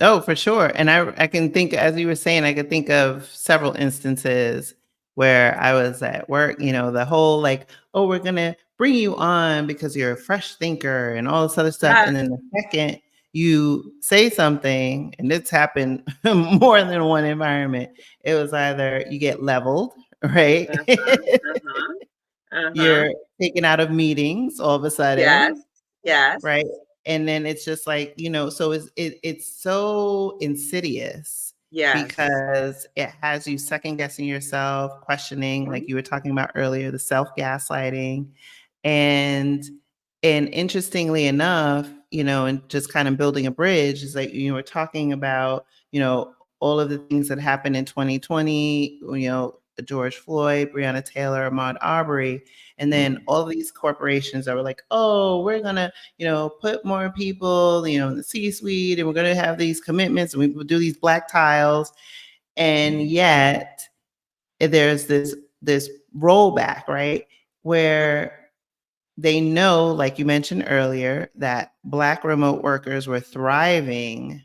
Oh, for sure. And I can think, as you were saying, I could think of several instances where I was at work, the whole like, oh, we're gonna bring you on because you're a fresh thinker and all this other stuff. Yeah. And then the second you say something, and it's happened more than one environment, it was either you get leveled, right? Uh-huh. Uh-huh. Uh-huh. You're taken out of meetings all of a Yes. sudden. Yes. right? And then it's just like, so it's so insidious Yes. because it has you second guessing yourself, questioning, Mhm. like you were talking about earlier, the self gaslighting. And interestingly enough, and just kind of building a bridge is like you were talking about, all of the things that happened in 2020, George Floyd, Breonna Taylor, Ahmaud Arbery, and then all of these corporations that were like, oh, we're gonna, put more people, in the C-suite, and we're gonna have these commitments, and we will do these black tiles, and yet there's this rollback, right, where they know, like you mentioned earlier, that Black remote workers were thriving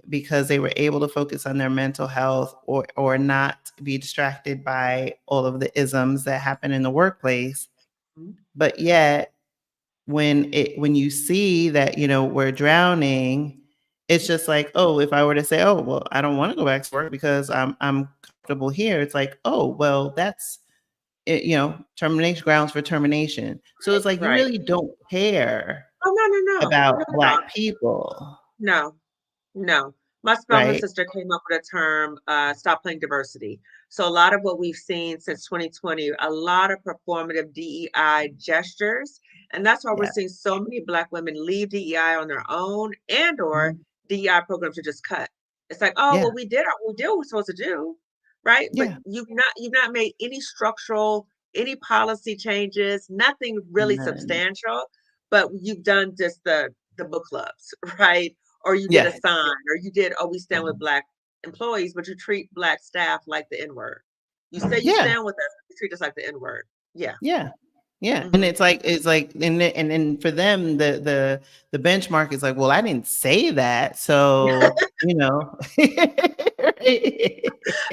because they were able to focus on their mental health or not be distracted by all of the isms that happen in the workplace. Mhm. But yet, when you see that, we're drowning, it's just like, oh, if I were to say, oh, well, I don't want to go back to work because I'm comfortable here. It's like, oh, well, that's it, termination grounds for termination. So it's like you Right. really don't care Oh, no, no, no. about No, no, no. Black people, No. No. My Spelman right? sister came up with a term, stop playing diversity. So a lot of what we've seen since 2020, a lot of performative DEI gestures. And that's why we're Yeah. seeing so many Black women leave DEI on their own and or Mhm. DEI programs are just cut. It's like, oh, Yeah. well, we did what we're supposed to do. Right. But Yeah. you've not made any structural, any policy changes, nothing really None. substantial, but you've done just the book clubs, right? Or you did a Yes. sign, or you did, oh, we Yeah. stand with Black employees, but you treat Black staff like the N word. You say you Yeah. stand with us, you treat us like the N word. Yeah. Yeah. Yeah. And Hmm. it's like, and for them, the benchmark is like, well, I didn't say that. So,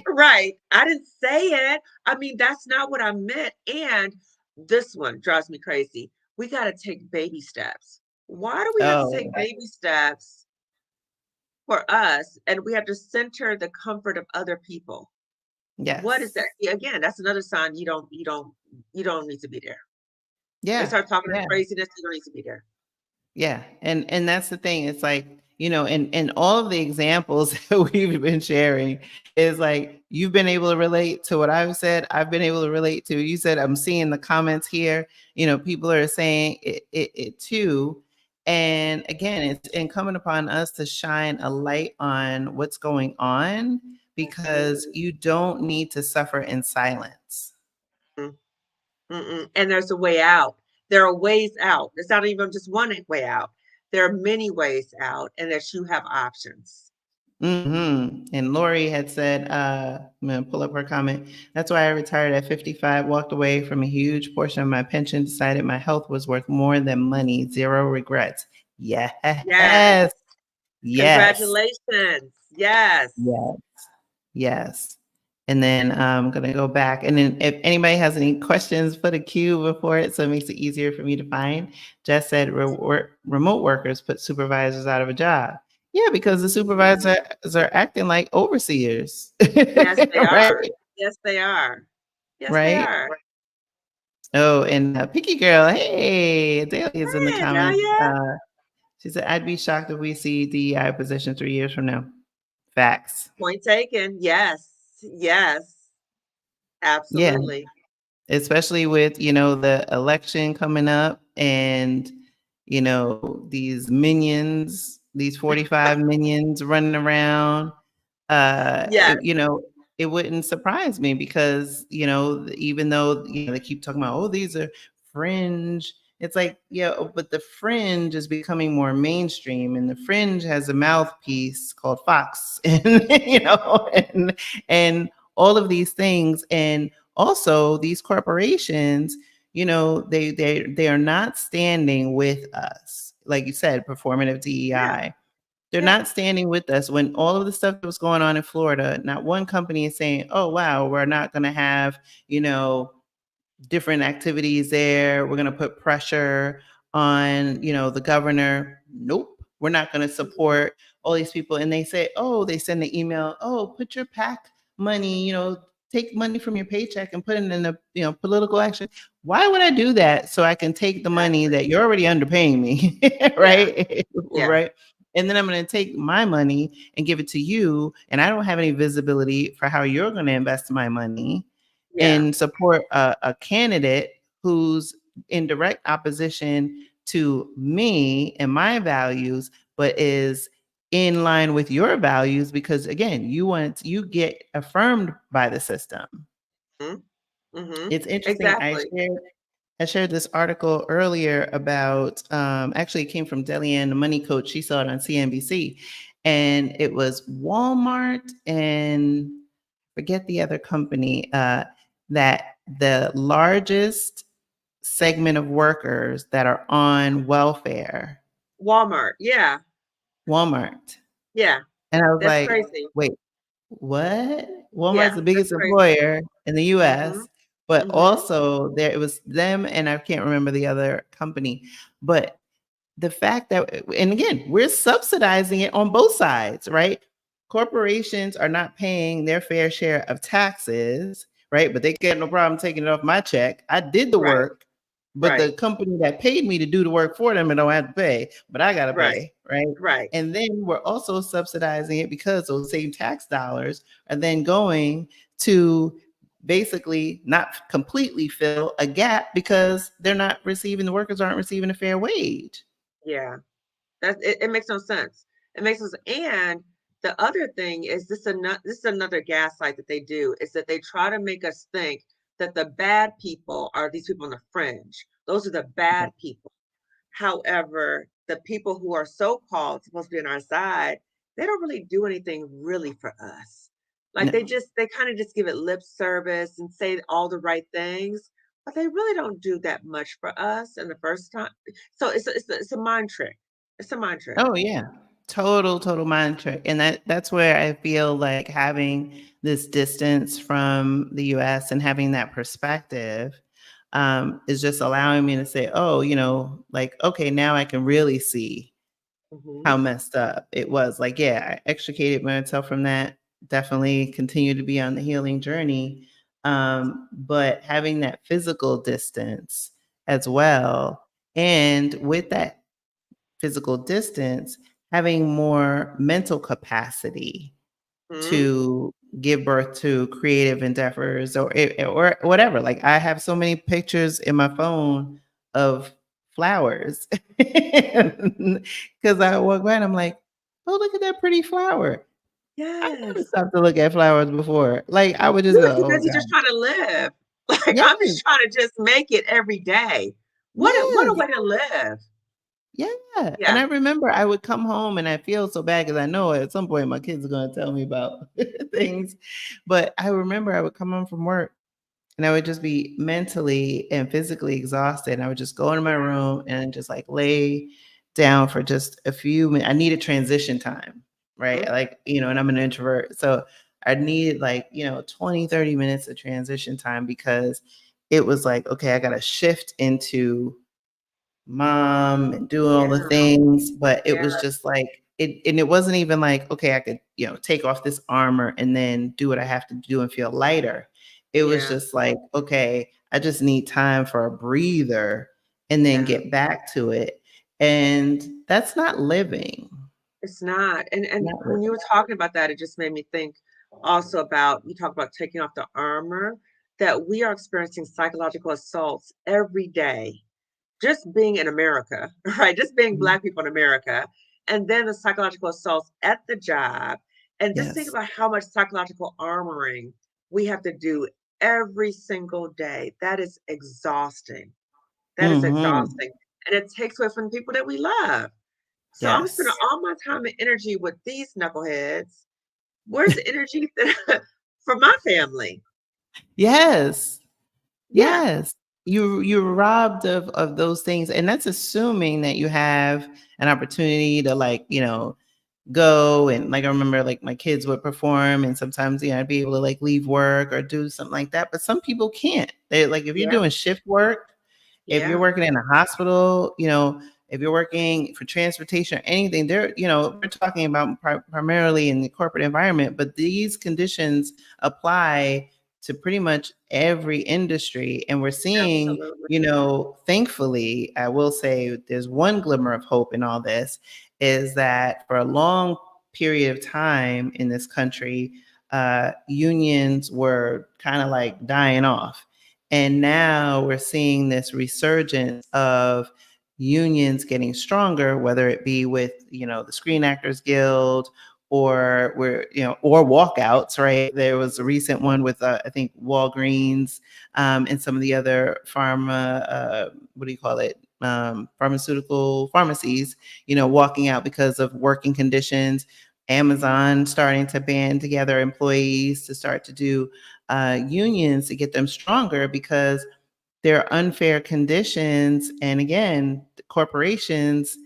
Right. I didn't say it. I mean, that's not what I meant. And this one drives me crazy. We got to take baby steps. Why do we have to take Oh, baby steps for us and we have to center the comfort of other people? What is that? yes. Yeah, again, that's another sign you don't need to be there. They Yeah. start talking that Yeah. craziness, you don't need to be there. Yeah, and that's the thing. It's like, and all of the examples that we've been sharing is like you've been able to relate to what I've said. I've been able to relate to. You said I'm seeing the comments here. People are saying it too. And again, it's incumbent upon us to shine a light on what's going on because Absolutely. you don't need to suffer in silence. Mm, mm-mm. And there's a way out. There are ways out. There's not even just one way out. There are many ways out, and that you have options. And Lori had said, I'm going to pull up her comment. That's why I retired at 55, walked away from a huge portion of my pension, decided my health was worth more than money, zero regrets. Yes. Yes. Yes. Congratulations. Yes. Yes. Yes. And then I'm going to go back. And then if anybody has any questions, put a Q before it so it makes it easier for me to find. Jess said remote workers put supervisors out of a job. Yeah, because the Mhm. supervisors are acting like overseers. Yes, they are. Right. Yes, they are. Yes, they Right. are. Oh, and Picky Girl, hey, Daly is in the Hey, comments. Dahlia. She said, I'd be shocked if we see DEI position 3 years from now. Facts. Point taken. Yes. Yes. Yeah. Absolutely. Especially with the election coming up and these minions, these 45 minions running around. uh Yes. it, you know it wouldn't surprise me because even though they keep talking about, oh, these are fringe. It's like, yeah, but the fringe is becoming more mainstream, and the fringe has a mouthpiece called Fox, and and all of these things. And also these corporations, they are not standing with us, like you said, performative Yeah. DEI. They're Yeah. not standing with us when all of the stuff that was going on in Florida. Not one company is saying, oh, wow, we're not going to have, different activities there. We're going to put pressure on, the governor. Nope. We're not going to support all these people. And they say, oh, they send an email, oh, put your PAC money, take money from your paycheck and put it in a, political action. Why would I do that? So I can take the money Exactly. that you're already underpaying me, Yeah. right? Yeah. Right. And then I'm going to take my money and give it to you. And I don't have any visibility for how you're going to invest my money Yeah. and support a candidate who's in direct opposition to me and my values, but is in line with your values because again, you get affirmed by the system. Hmm. Hmm. It's interesting. Exactly. I shared this article earlier about actually it came from Delianne, the money coach. She saw it on CNBC, and it was Walmart and forget the other company that the largest segment of workers that are on welfare, Walmart. Yeah. Walmart. Yeah. And I was That's like, crazy. wait, what? Walmart's Yeah. the That's biggest crazy. employer in the Hmm. US, but Hmm. also there it was them and I can't remember the other company. But the fact that, and again, we're subsidizing it on both sides, right? Corporations are not paying their fair share of taxes, right? But they get no problem taking it off my check. I did the Right. work, but the Right. company that paid me to do the work for them and don't have to pay, but I got to Right. pay, right? Right. And then we're also subsidizing it because those same tax dollars are then going to basically not completely fill a gap because the workers aren't receiving a fair wage. Yeah. It makes no sense. It makes no sense. And the other thing is this is another gaslight that they do is that they try to make us think that the bad people are these people on the fringe. Those are the bad people. However, the people who are so-called supposed to be on our side, they don't really do anything really for us. Like No. they kind of just give it lip service and say all the right things, but they really don't do that much for us in the first time. So it's a mind trick. It's a mind trick. Oh yeah. Total mind trick. And that's where I feel like having this distance from the US and having that perspective is just allowing me to say, oh, like, okay, now I can really see how Hmm. messed up it was. Like, yeah, I extricated myself from that, definitely continue to be on the healing journey. But having that physical distance as well. And with that physical distance, having more mental capacity Hmm. to give birth to creative endeavors or whatever. Like I have so many pictures in my phone of flowers because I walk by and I'm like, oh, look at that pretty flower. I never Yes. stopped to look at flowers before. Like I would just You're go, too oh busy just God. trying to live. Like Yes, I'm just trying to just make it every day. What a yes. way to live. Yeah, and Yeah. I remember I would come home and I feel so bad because I know at some point my kids are gonna tell me about things, but I remember I would come home from work and I would just be mentally and physically exhausted, and I would just go into my Yeah. room and just, like, lay down for just a few minutes. I needed transition time, right? Mhm. Like, and I'm an introvert, so I needed, like, 20, 30 minutes of transition time because it was like, "Okay, I gotta shift into mom and doing all the Yeah. things," but it was Yeah. just like it wasn't even like, okay, I could, take off this armor and then do what I have to do and feel lighter. It was Yeah. just like, okay, I just need time for a breather and then Yeah. get back to it. And that's not living. It's not. And Not when you living. were talking about that, it just made me think also about you talk about taking off the armor, that we are experiencing psychological assaults every day just being in America, right? Just being Mhm. Black people in America, and then the psychological assaults at the job. And just think Yes. about how much psychological armoring we have to do every single day. That is exhausting. That is Hmm. exhausting. And it takes away from the people that we love. So I'm spending Yes. all my time and energy with these knuckleheads. Where's the energy for my family? Yes. Yeah, Yes. You're robbed of those things, and that's assuming that you have an opportunity to, like, go and, like, I remember, like, my kids would perform and sometimes, I'd be able to, like, leave work or do something like that, but some people can't. They like, if you're yeah, doing shift work, if you're yeah, working in a hospital, if you're working for transportation or anything, we're talking about primarily in the corporate environment, but these conditions apply to pretty much every industry. And we're seeing, Absolutely. thankfully, I will say there's one glimmer of hope in all this, is that for a long period of time in this country, unions were kind of like dying off. And now we're seeing this resurgence of unions getting stronger, whether it be with, the Screen Actors Guild, or walkouts, right? There was a recent one with, I think, Walgreens, and some of the other what do you call it? Pharmaceutical pharmacies, walking out because of working conditions. Amazon starting to band together employees to start to do unions to get them stronger, because there are unfair conditions. And again, the corporations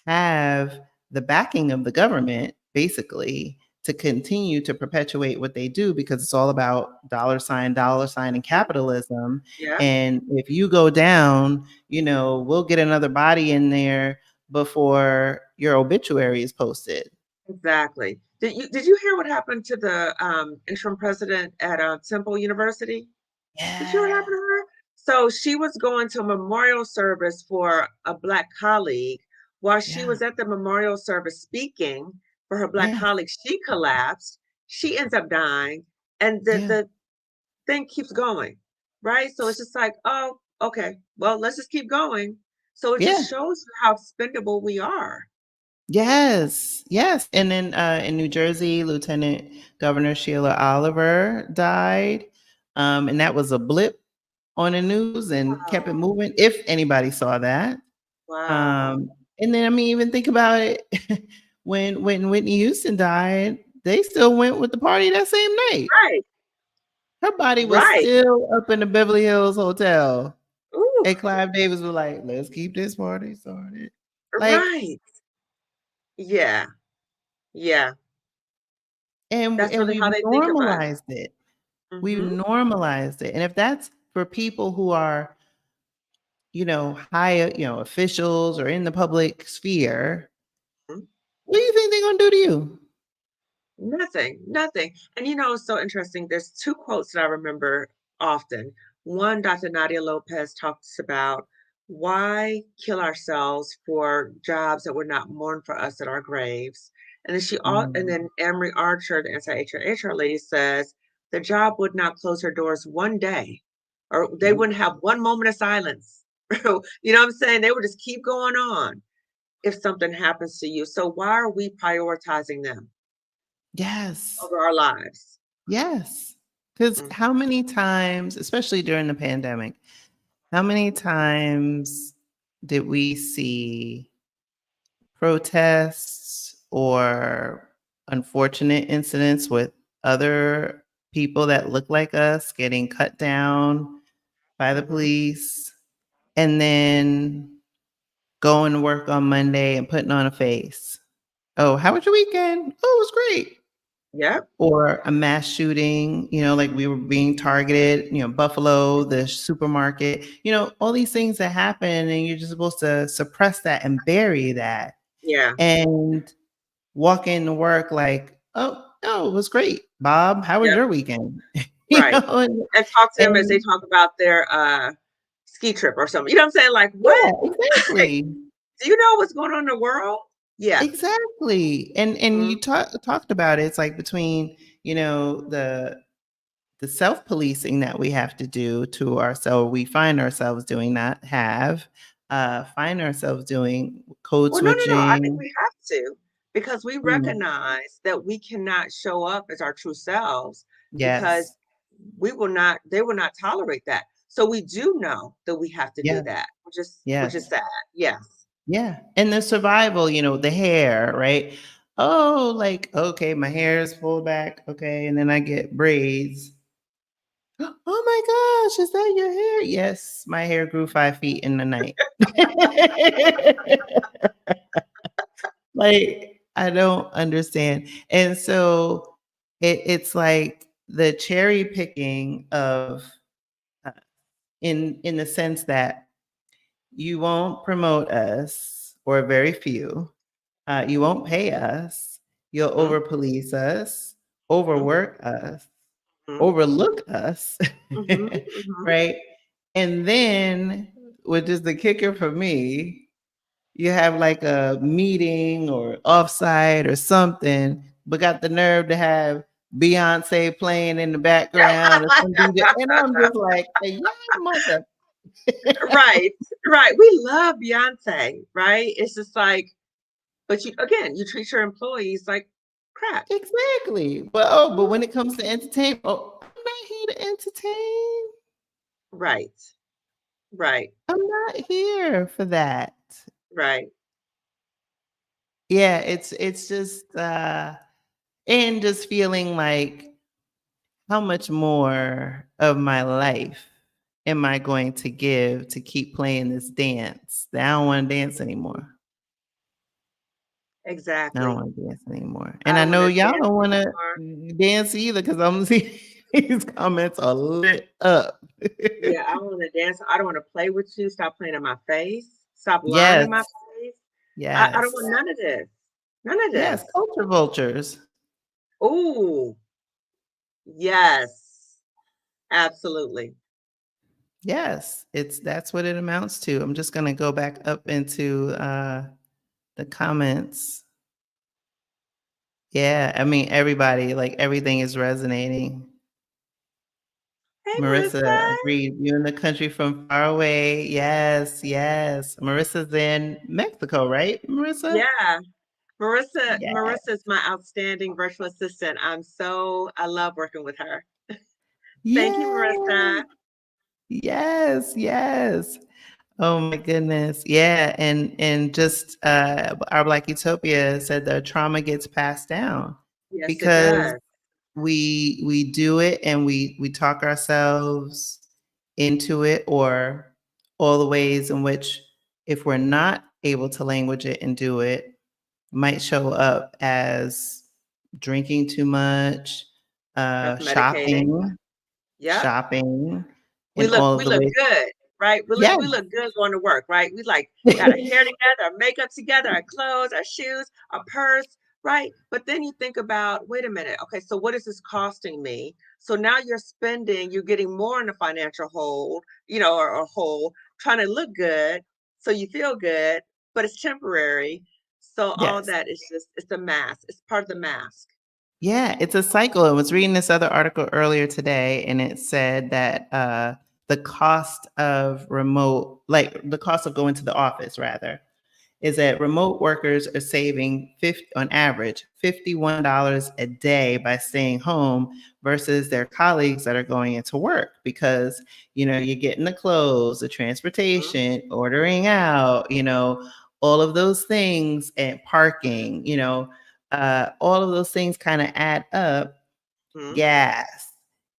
have the backing of the government, basically, to continue to perpetuate what they do, because it's all about dollar sign, and capitalism. Yeah, And if you go down, we'll get another body in there before your obituary is posted. exactly. Did you hear what happened to the interim president at Temple University? Did you hear what happened Yeah, to her? So she was going to a memorial service for a Black colleague. While she yeah, was at the memorial service speaking for her Black yeah, colleague, she collapsed. She ends up dying, and the yeah, the thing keeps going, right? So it's just like, oh, okay, well, let's just keep going. So it yeah. just shows you how expendable we are. Yes, yes. And then in New Jersey, Lieutenant Governor Sheila Oliver died. And that was a blip on the news and kept it Wow. moving, if anybody saw that. Wow. And then, I mean, even think about it. When Whitney Houston died, they still went with the party that same night. Right. Her body was Right. still up in the Beverly Hills Hotel. Ooh, And Clive Davis was like, let's keep this party started. Like, right. Yeah. Yeah. and That's and really we've how they think of us. normalized it. We've Mhm. normalized it. And if that's for people who are, high, officials or in the public sphere, Mhm. what do you think they're gonna do to you? Nothing, nothing. And it's so interesting. There's two quotes that I remember often. One, Dr. Nadia Lopez talks about why kill ourselves for jobs that would not mourn for us at our graves. And Mm, then Anne-Marie Archer, the anti-HR lady, says the job would not close her doors one day, or they nope. wouldn't have one moment of silence. You know what I'm saying? They would just keep going on if something happens to you. So why are we prioritizing them Yes. over our lives? Yes. Because Mm, how many times, especially during the pandemic, how many times did we see protests or unfortunate incidents with other people that look like us getting cut down by the mhm. police, and then going to work on Monday and putting on a face? Oh, how was your weekend? Oh, it was great. Yep. Or a mass shooting, like we were being targeted, Buffalo, the supermarket, all these things that happen, and you're just supposed to suppress that and bury that Yeah. and walk into work like, oh, no, it was great. Bob, how was Yep. your weekend? Right. And, And talk to them as they and talk about their ski trip or something. You know what I'm saying? Like, what? yeah, exactly. Do you know what's going on in the world? Yes. Exactly. And Mhm. you talked about it. It's like between, the self-policing that we have to do to ourselves, we find ourselves doing, not have, find ourselves doing code Well, no, no, no. I think switching. we have to because we Mm, recognize that we cannot show up as our true selves because yes. they will not tolerate that. So we do know that we have to do Yeah. that, which is Yes. sad. Yes. Yeah. And the survival, the hair, right? Oh, like, okay, my hair is pulled back. Okay. And then I get braids. Oh my gosh, is that your hair? Yes, my hair grew 5 feet in the night. Like, I don't understand. And so it's like the cherry picking of, uh, in the sense that you won't promote us, or very few. You won't pay us. You'll Mhm, over police us, mhm. overwork us. Mhm. overlook us, Mhm. Mhm. right? And then, which is the kicker for me, you have like a meeting or offsite or something, but got the nerve to have Beyonce playing in the background or some DJ. And I'm just like, hey, y'all mother. Right, right. We love Beyonce, right? It's just like, but you treat your employees like crap. Exactly. But when it comes to entertainment, oh, I'm not here to entertain. Right, right, I'm not here for that. right. Yeah, it's just and just feeling like how much more of my life am I going to give to keep playing this dance that I don't want to dance anymore. I don't Exactly. want to dance anymore. I And I don't want know to y'all dance don't want to anymore. dance either because I'm seeing these comments are lit up. Yeah, I don't want to dance. I don't want to play with you. Stop playing in my face. Stop lying Yes, in my face. I don't yes, want none of this. None of yes, this. culture vultures. Ooh, yes, absolutely. Yes, it's that's what it amounts to. I'm just gonna go back up into the comments. Yeah, I mean everybody, like everything is resonating. Hey, Marissa Marissa. agreed. You in the country from far away. Yes, yes. Marissa's in Mexico, right, Marissa? Yeah, Yeah. Marissa's my outstanding virtual assistant. I love working with her. Thank you, Yeah. Marissa. Yes, yes. Oh my goodness. Yeah, and just our Black Utopia said the trauma gets passed down Yes, it because does. we do it and we talk ourselves into it, or all the ways in which if we're not able to language it and do it might show up as drinking too much, Self-medicating. shopping, Yep. shopping, and all of We the look ways. good, right? Yes. We look good going to work, right? We like got our hair together, our makeup together, our clothes, our shoes, our purse, right? But then you think about, wait a minute, okay, so what is this costing me? So now you're spending, you're getting more in the financial hole, or hole, trying to look good, so you feel good, but it's temporary. So all Yes. that is just it's a mask. It's part of the mask. Yeah, it's a cycle. I was reading this other article earlier today, and it said that the cost of remote, like the cost of going to the office, rather, is that remote workers are saving 50, on average, $51 a day by staying home versus their colleagues that are going into work because, you're getting the clothes, the Mhm, transportation, ordering out, all of those things and parking, all of those things kind of add up. mhm. Gas.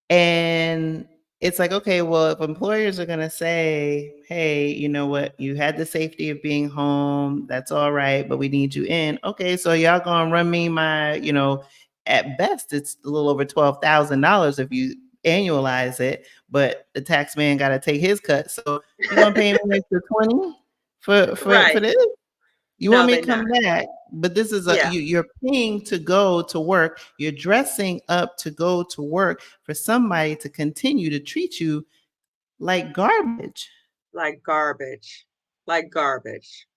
And it's like, okay, well, if employers are going to say, hey, you know what, you had the safety of being home, that's all right, but we need you in. Okay, so y'all going to run me my, at best, it's a little over $12,000 if you annualize it, but the tax man got to take his cut. So you going to pay me an extra 20 for Right. this? You want No, me they're to come not. back, but this is Yeah, you're paying to go to work. You're dressing up to go to work for somebody to continue to treat you like garbage. like garbage. Like garbage.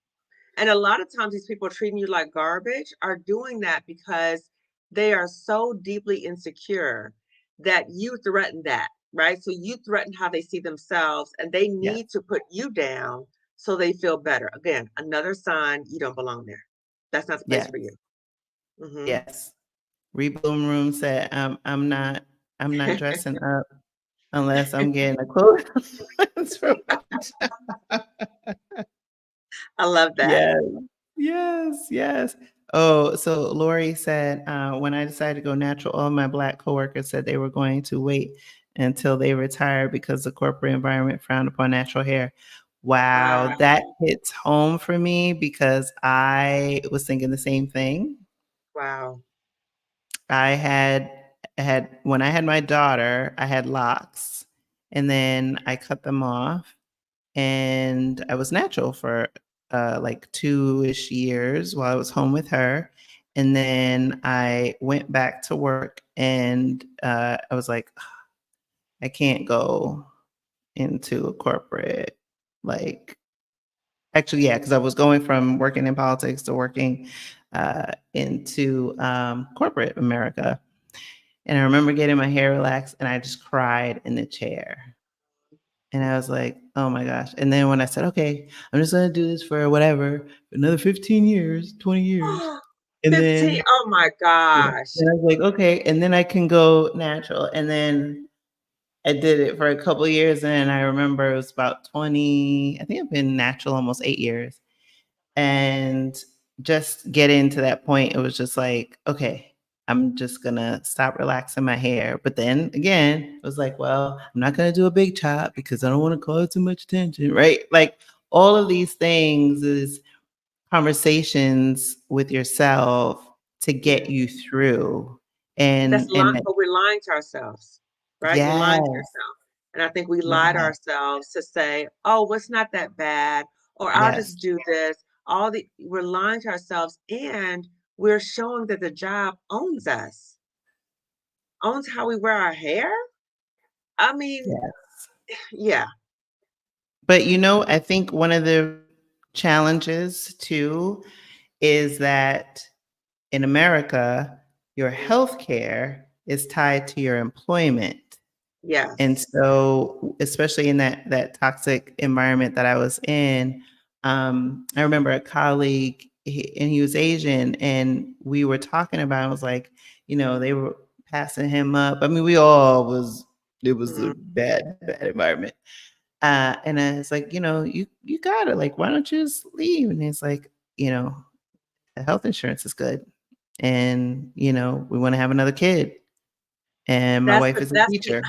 And a lot of times these people treating you like garbage are doing that because they are so deeply insecure that you threaten that, right? So you threaten how they see themselves and they Yes. need to put you down so they feel better. Again, another sign you don't belong there. That's not the place Yes. for you. Hmm. Yes. Rebloom Room said, I'm not dressing up unless I'm getting a quote from my job." I love that. Yes. Yes, yes. Oh, so Lori said, when I decided to go natural, all my Black coworkers said they were going to wait until they retired because the corporate environment frowned upon natural hair. Wow, Wow. that hits home for me because I was thinking the same thing. Wow. I had when I had my daughter, I had locks, and then I cut them off, and I was natural for like 2-ish years while I was home with her. And then I went back to work, and I was like, I can't go into a corporate, like, actually, yeah, because I was going from working in politics to working into corporate America. And I remember getting my hair relaxed, and I just cried in the chair. And I was like, oh my gosh. And then when I said, okay, I'm just going to do this for whatever, another 15 years, 20 years. And 15. then, Oh my yeah, gosh. then I was like, okay. And then I can go natural. And then I did it for a couple of years. And I remember it was about 20, I think I've been natural almost 8 years. And just getting to that point, it was just like, okay, I'm just gonna stop relaxing my hair. But then again, it was like, well, I'm not gonna do a big chop because I don't want to call too much attention, right? Like all of these things is conversations with yourself to Yeah. get you through. That's And but we're lying to ourselves, right? You're lying to yes, yourself. And I think we lie to yes, ourselves to say, oh, well, it's not that bad, or I'll yes, just do this. We're lying to ourselves, and we're showing that the job owns us, owns how we wear our hair. I mean, yes. yeah, But I think one of the challenges too is that in America, your health care is tied to your employment. And yes. so, especially in that toxic environment that I was in, I remember a colleague, and he was Asian, and we were talking about. I was like, they were passing him up. I mean, we all was. It was Mm, a bad environment. And I was like, you got it. Like, why don't you just leave? And he's like, the health insurance is good, and we want to have another kid, and my That's wife the is a that's the teacher.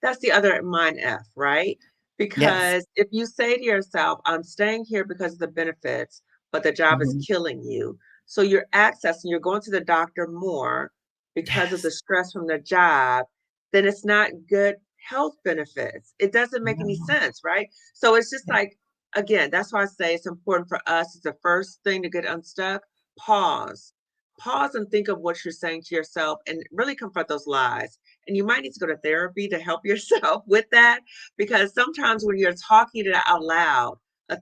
That's the other mind F, right? Yes. Because if you say to yourself, I'm staying here because of the benefits, but the job is Mhm. killing you. So you're going to the doctor more because of the Yes. stress from the job, then it's not good health benefits. It doesn't make any No. sense, right? So it's just Yeah. like, again, that's why I say it's important for us. It's the first thing to get unstuck. Pause. Pause and think of what you're saying to yourself and really confront those lies. And you might need to go to therapy to help yourself with that, because sometimes when you're talking it out loud, I'm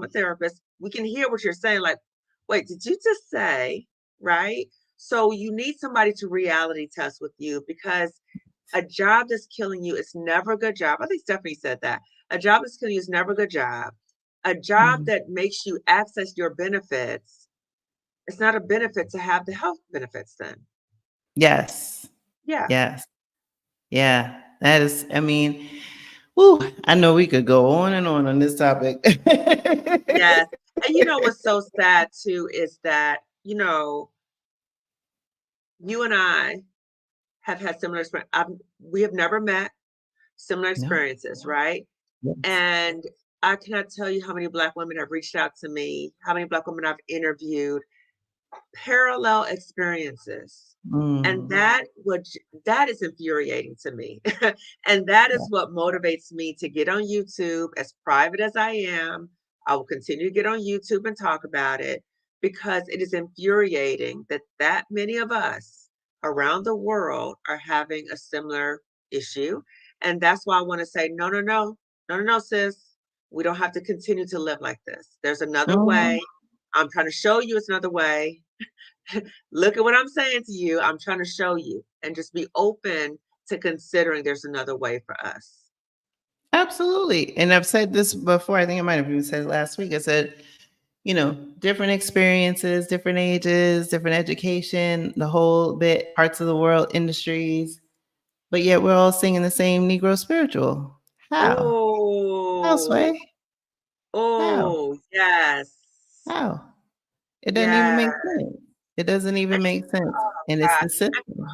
a therapist, we can hear what you're saying, like, wait, did you just say, right? So you need somebody to reality test with you, because a job that's killing you is never a good job. I think Stephanie said that. A job that's killing you is never a good job. A job Mhm. that makes you access your benefits, it's not a benefit to have the health benefits then. Yes. Yeah. Yes. Yeah. That is, I mean, woo, I know we could go on this topic. Yes. And you know what's so sad too is that, you and I have had similar experience. We have never met, similar No. experiences, right? Yes. And I cannot tell you how many Black women have reached out to me, how many Black women I've interviewed, parallel experiences. And Mm. that is infuriating to me. And that Yeah. is what motivates me to get on YouTube. As private as I am, I will continue to get on YouTube and talk about it, because it is infuriating that many of us around the world are having a similar issue. And that's why I want to say, no, no, no, no, no, no, sis. We don't have to continue to live like this. There's another Mhm. way. I'm trying to show you it's another way. Look at what I'm saying to you. I'm trying to show you, and just be open to considering there's another way for us. Absolutely. And I've said this before. I think I might have even said it last week. I said, different experiences, different ages, different education, the whole bit, parts of the world, industries, but yet we're all singing the same Negro spiritual. How? How, Oh, Sway? How? oh, yes. How? It doesn't even Yeah. make sense. It doesn't even And make sense. oh And it's God. the And, system.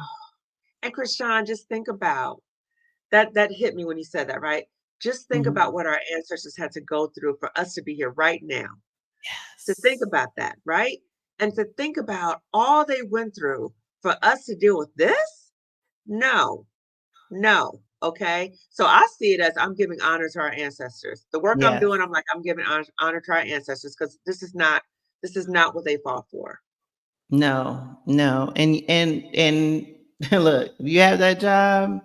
and Krishan, just think about that hit me when you said that, right? Just think Mhm. about what our ancestors had to go through for us to be here right now. To think Yes. about that, right? And to think about all they went through for us to deal with this? No. No. Okay. So I see it as I'm giving honor to our ancestors. The work I'm Yes. doing, I'm like, I'm giving honor to our ancestors, because this is not what they fought for. No, no. And look, if you have that job,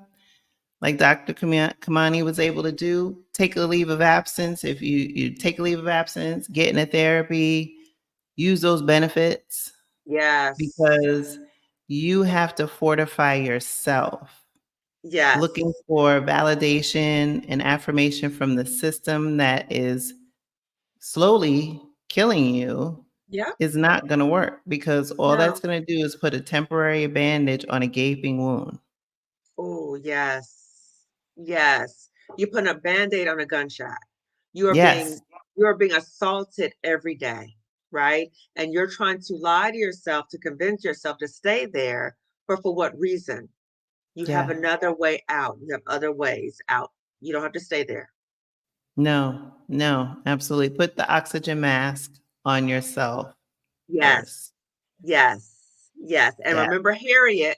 like Dr. Kimani was able to do, take a leave of absence. If you take a leave of absence, get in a therapy, use those benefits, Yes. because you have to fortify yourself. Looking Yes. for validation and affirmation from the system that is slowly killing you Yep. is not going to work, because all that's No. going to do is put a temporary bandage on a gaping wound. Oh, yes. Yes. You're putting a Band-Aid on a gunshot. You are Yes. being you are being assaulted every day, right? And you're trying to lie to yourself to convince yourself to stay there, but for what reason? You have Yeah. another way out. You have other ways out. You don't have to stay there. No, no, absolutely. Put the oxygen mask on yourself Yes. first. Yes. Yes. And Yeah. remember Harriet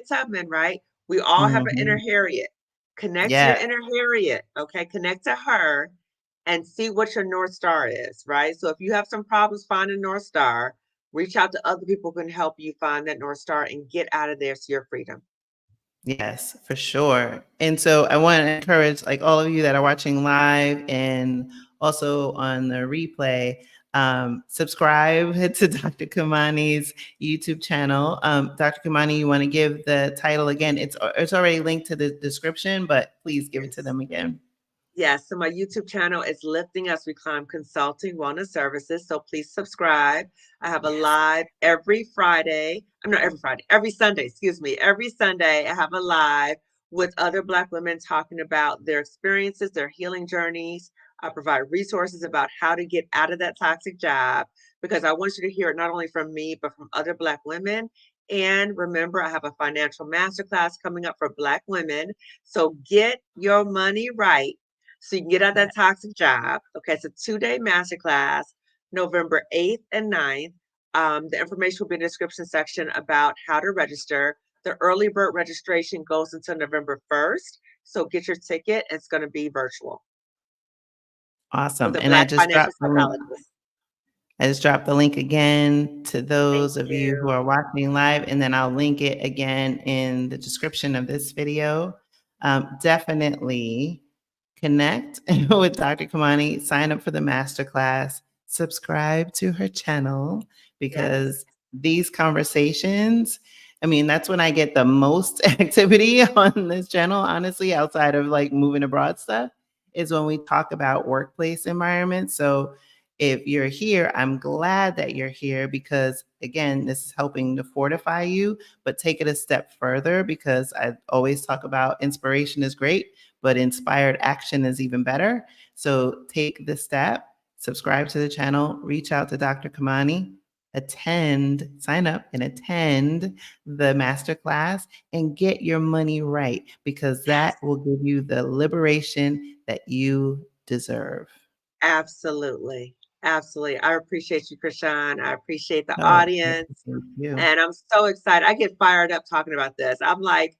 Tubman, right? We all have an inner Mhm. Harriet. Connect to your Yeah. inner Harriet. Okay. Connect to her and see what your North Star is, right? So if you have some problems finding North Star, reach out to other people who can help you find that North Star and get out of there to your freedom. Yes, for sure. And so I want to encourage, like, all of you that are watching live and also on the replay, subscribe to Dr. Kimani's YouTube channel. Dr. Kimani, you want to give the title again? It's already linked to the description, but please give it to Yes. them again. Yes, so my YouTube channel is Lifting As We Climb Consulting Wellness Services. So please subscribe. I have a Yes. live every Friday. I'm not every Friday, every Sunday, excuse me. Every Sunday, I have a live with other Black women talking about their experiences, their healing journeys. I provide resources about how to get out of that toxic job because I want you to hear it not only from me, but from other Black women. And remember, I have a financial masterclass coming up for Black women. So get your money right so you can get out Yeah. that toxic job. Okay, it's a 2-day masterclass, November 8th and 9th. The information will be in the description section about how to register. The early bird registration goes until November 1st. So get your ticket. It's going to be virtual with Awesome. a And I Black just financial dropped the link. psychologist. I just dropped the link again to Thank those of you who you. are watching live, and then I'll link it again in the description of this video. Definitely connect with Dr. Kimani, sign up for the masterclass, subscribe to her channel, Yes, because these conversations, I mean, that's when I get the most activity on this channel, honestly, outside of like moving abroad stuff, is when we talk about workplace environments. So if you're here, I'm glad that you're here, because again, this is helping to fortify you, but take it a step further, because I always talk about inspiration is great, but inspired action is even better. So take the step, subscribe to the channel, reach out to Dr. Kimani, sign up and attend the masterclass and get your money right, because yes, that will give you the liberation that you deserve. absolutely. Absolutely. I appreciate you, Krishan. I appreciate the Oh, audience. thank you. And I'm so excited. I get fired up talking about this. I'm like,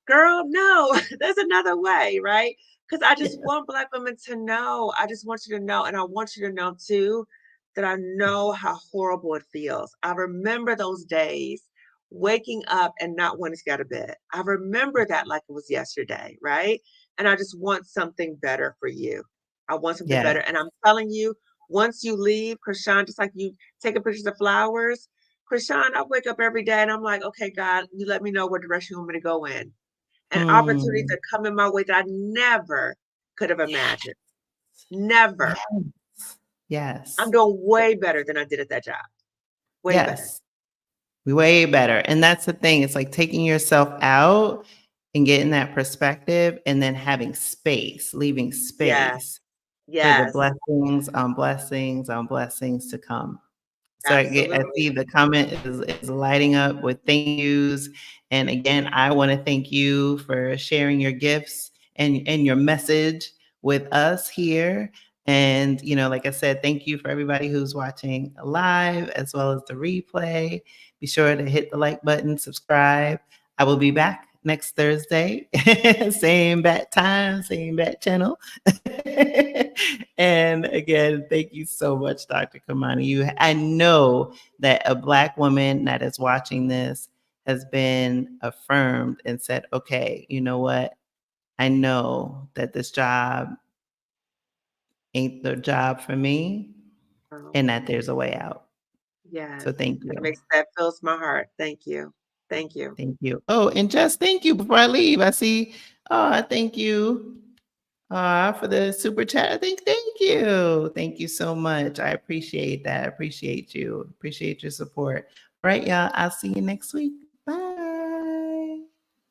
girl, no, there's another way, right? Because I just Yeah. want Black women to know. I just want you to know. And I want you to know too that I know how horrible it feels. I remember those days waking up and not wanting to get out of bed. I remember that like it was yesterday, right? And I just want something better for you. I want something Yeah. better. And I'm telling you, once you leave, Krishan, just like you taking pictures of flowers, Krishan, I wake up every day and I'm like, okay, God, you let me know what direction you want me to go in, and opportunities Mm. are coming my way that I never could have Yeah. imagined. Never. Yes. I'm Yes. doing way better than I did at that job. Way better. Yes. Way better. And that's the thing. It's like taking yourself out and getting that perspective, and then having space, leaving Yes. space for the Yes. blessings on blessings on blessings to come. So I Absolutely. see the comment is lighting up with thank yous. And again, I want to thank you for sharing your gifts and your message with us here. And, like I said, thank you for everybody who's watching live as well as the replay. Be sure to hit the like button, subscribe. I will be back next Thursday. Same bat time, same bat channel. And again, thank you so much, Dr. Kimani. I know that a Black woman that is watching this has been affirmed and said, okay, you know what? I know that this job ain't the job for me Oh, and that there's a way out. yes. So thank you. That fills my heart. Thank you. Thank you. Thank you. Oh, and just thank you before I leave. I see, thank you for the super chat. I think thank you. Thank you so much. I appreciate that. I appreciate you. Appreciate your support. All right, y'all. I'll see you next week.